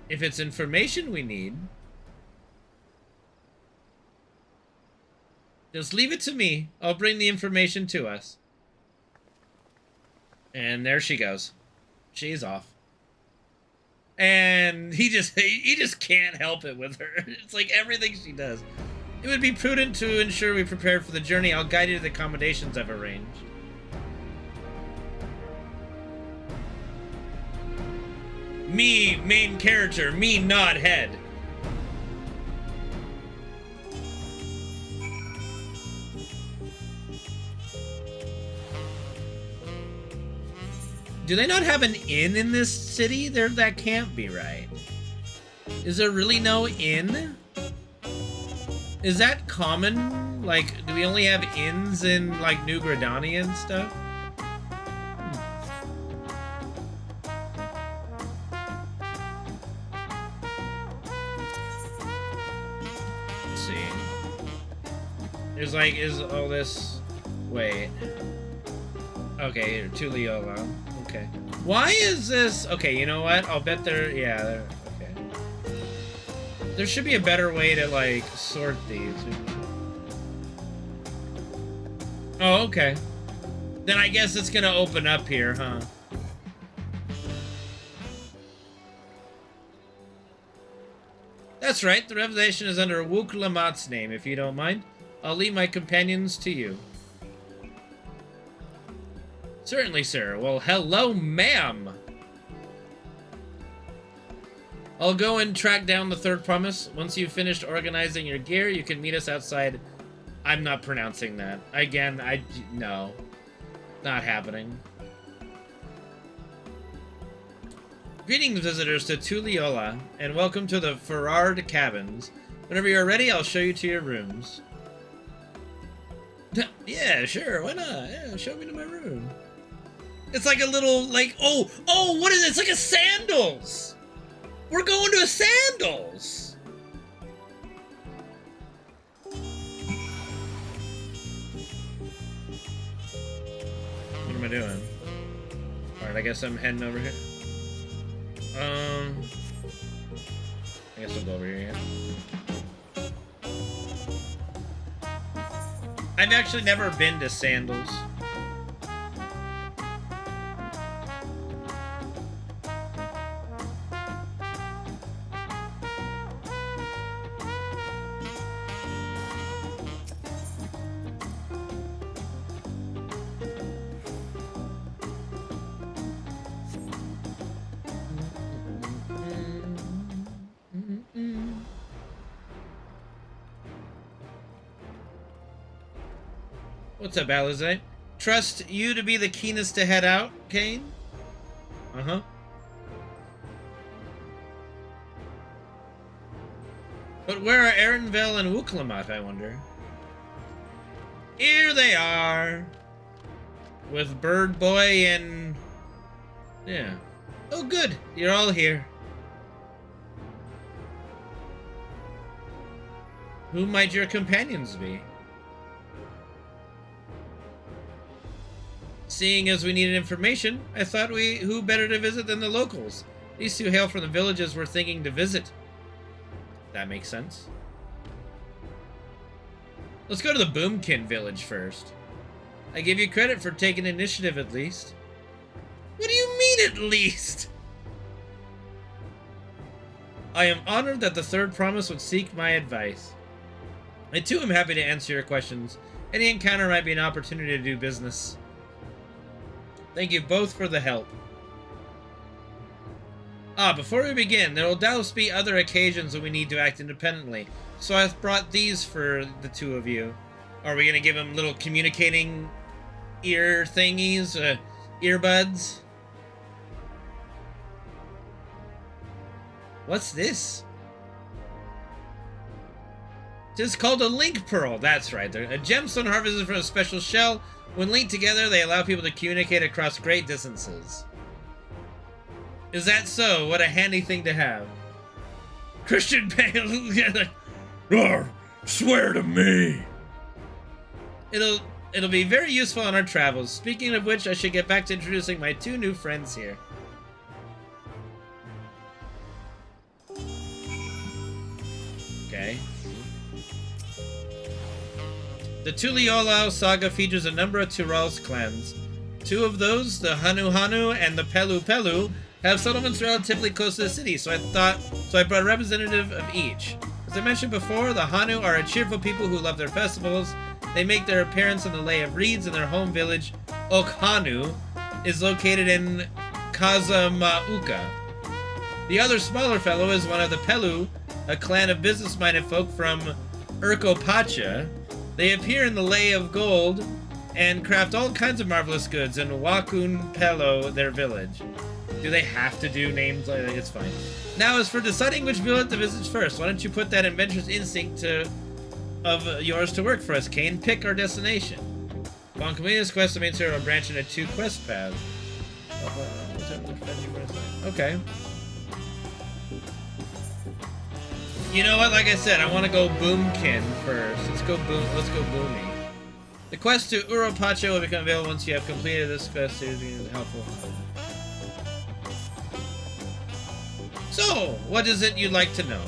If it's information we need, just leave it to me. I'll bring the information to us. And there she goes. She's off. And he just can't help it with her. It's like everything she does. It would be prudent to ensure we prepare for the journey. I'll guide you to the accommodations I've arranged. Me, main character. Me, nod head. Do they not have an inn in this city? That can't be right. Is there really no inn? Is that common? Like, do we only have inns in, like, New Gridania and stuff? Let's see. There's, like, is all this... Wait. Okay, here, Tulliola. Okay. Why is this... Okay, you know what? I'll bet they're... Yeah, they're... Okay. There should be a better way to, like, sort these. Oh, okay. Then I guess it's gonna open up here, huh? That's right, the revelation is under Wook Lamat's name, if you don't mind. I'll leave my companions to you. Certainly, sir. Well, hello, ma'am. I'll go and track down the third promise. Once you've finished organizing your gear, you can meet us outside. I'm not pronouncing that. Again, no. Not happening. Greetings, visitors to Tulliola, and welcome to the Ferrard Cabins. Whenever you're ready, I'll show you to your rooms. Yeah, sure, why not? Yeah, show me to my room. It's like a little, like, oh, what is it? It's like a sandals! We're going to a sandals! What am I doing? Alright, I guess I'm heading over here. I guess I'll go over here, yeah. I've actually never been to Sandals. What's up, Alizé? Trust you to be the keenest to head out, Kane? Uh-huh. But where are Erenvel and Wooklamat, I wonder? Here they are! With Bird Boy and... Yeah. Oh, good. You're all here. Who might your companions be? Seeing as we needed information, I thought who better to visit than the locals? These two hail from the villages we're thinking to visit. That makes sense. Let's go to the Boomkin village first. I give you credit for taking initiative at least. What do you mean at least? I am honored that the third promise would seek my advice. I too am happy to answer your questions. Any encounter might be an opportunity to do business. Thank you both for the help. Before we begin, there will doubtless be other occasions when we need to act independently, so I've brought these for the two of you. Are we gonna give them little communicating ear thingies, earbuds? What's this? This is called a link pearl, that's right. They're a gemstone harvested from a special shell. When linked together, they allow people to communicate across great distances. Is that so? What a handy thing to have. Christian Bale, swear to me. It'll be very useful on our travels. Speaking of which, I should get back to introducing my two new friends here. Okay. The Tulliola saga features a number of Tyrell's clans. Two of those, the Hanu Hanu and the Pelu Pelu, have settlements relatively close to the city, so I brought a representative of each. As I mentioned before, the Hanu are a cheerful people who love their festivals. They make their appearance in the Lay of Reeds, and their home village, Okhanu, is located in Kazamauka. The other smaller fellow is one of the Pelu, a clan of business-minded folk from Urkopacha. They appear in the Lay of Gold and craft all kinds of marvelous goods in Wakun Pelo, their village. Do they have to do names like that? It's fine. Now, as for deciding which village to visit first, why don't you put that adventurous instinct of yours to work for us, Kane? Pick our destination. Upon completing this quest, the main server will branch into 2 quest paths. Okay. You know what? Like I said, I want to go Boomkin first. Let's go Boomy. The quest to Uropacho will become available once you have completed this quest. It is helpful. So, what is it you'd like to know?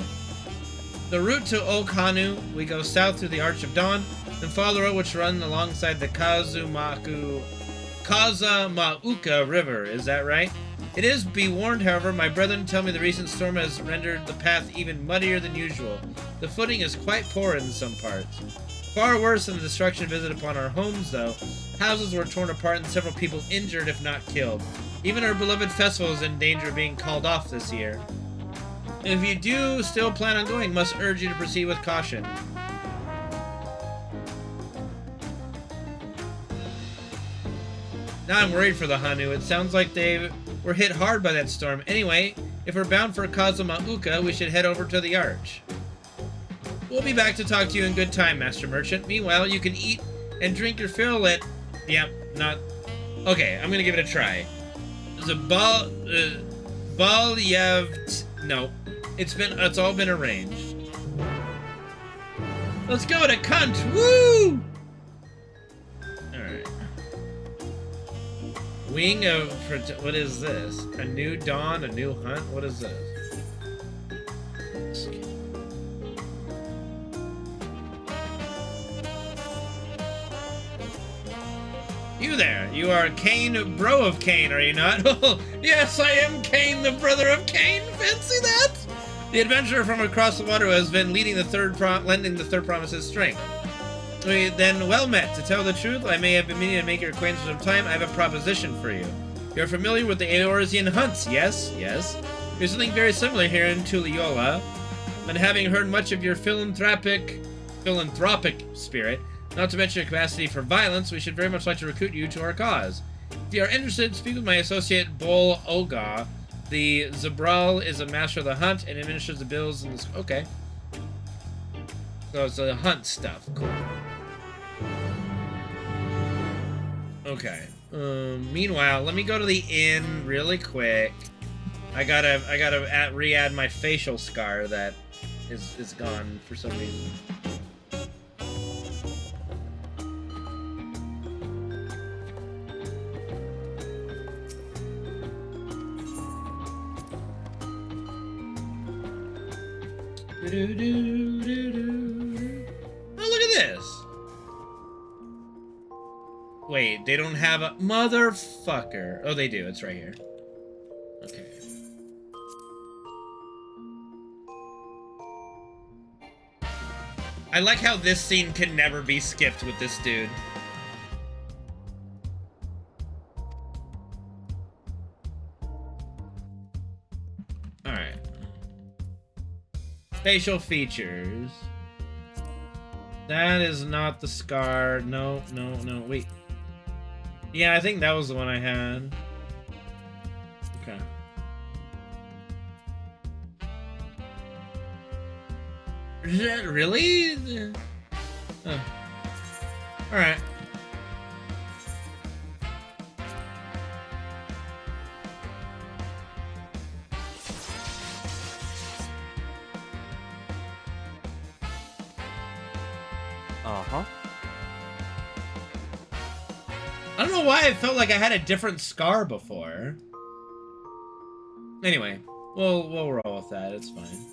The route to Okhanu, we go south through the Arch of Dawn, then follow the road which runs alongside the Kazamauka River. Is that right? It is. Be warned, however, my brethren tell me the recent storm has rendered the path even muddier than usual. The footing is quite poor in some parts. Far worse than the destruction visited upon our homes, though. Houses were torn apart and several people injured, if not killed. Even our beloved festival is in danger of being called off this year. If you do still plan on going, must urge you to proceed with caution. Now I'm worried for the Hanu. It sounds like they were hit hard by that storm. Anyway, if we're bound for Kazamauka, we should head over to the Arch. We'll be back to talk to you in good time, Master Merchant. Meanwhile, you can eat and drink your fill at... Yeah, not... Okay, I'm gonna give it a try. No. It's all been arranged. Let's go to Cunt! Woo! Alright. Wing of... What is this? A new dawn? A new hunt? What is this? You there. You are Kane, bro of Kane, are you not? Oh, yes, I am Kane, the brother of Kane. Fancy that? The adventurer from across the water who has been leading lending the third promise his strength. Then, well met. To tell the truth, I may have been meaning to make your acquaintance for some time. I have a proposition for you. You're familiar with the Eorzean hunts, yes? Yes. There's something very similar here in Tuliyola. And having heard much of your philanthropic spirit, not to mention your capacity for violence, we should very much like to recruit you to our cause. If you are interested, speak with my associate, Bol Oga. The Zabral is a master of the hunt and administers the bills in this... Okay. So it's the hunt stuff. Cool. Okay. Meanwhile, let me go to the inn really quick. I gotta re-add my facial scar that is gone for some reason. Oh, look at this. Wait, they don't have a... Motherfucker. Oh, they do. It's right here. Okay. I like how this scene can never be skipped with this dude. Alright. Facial features. That is not the scar. No, no, no. Wait. Yeah, I think that was the one I had. Okay. Is that really? Oh. Alright. Uh-huh. I don't know why I felt like I had a different scar before. Anyway, we'll roll with that. It's fine.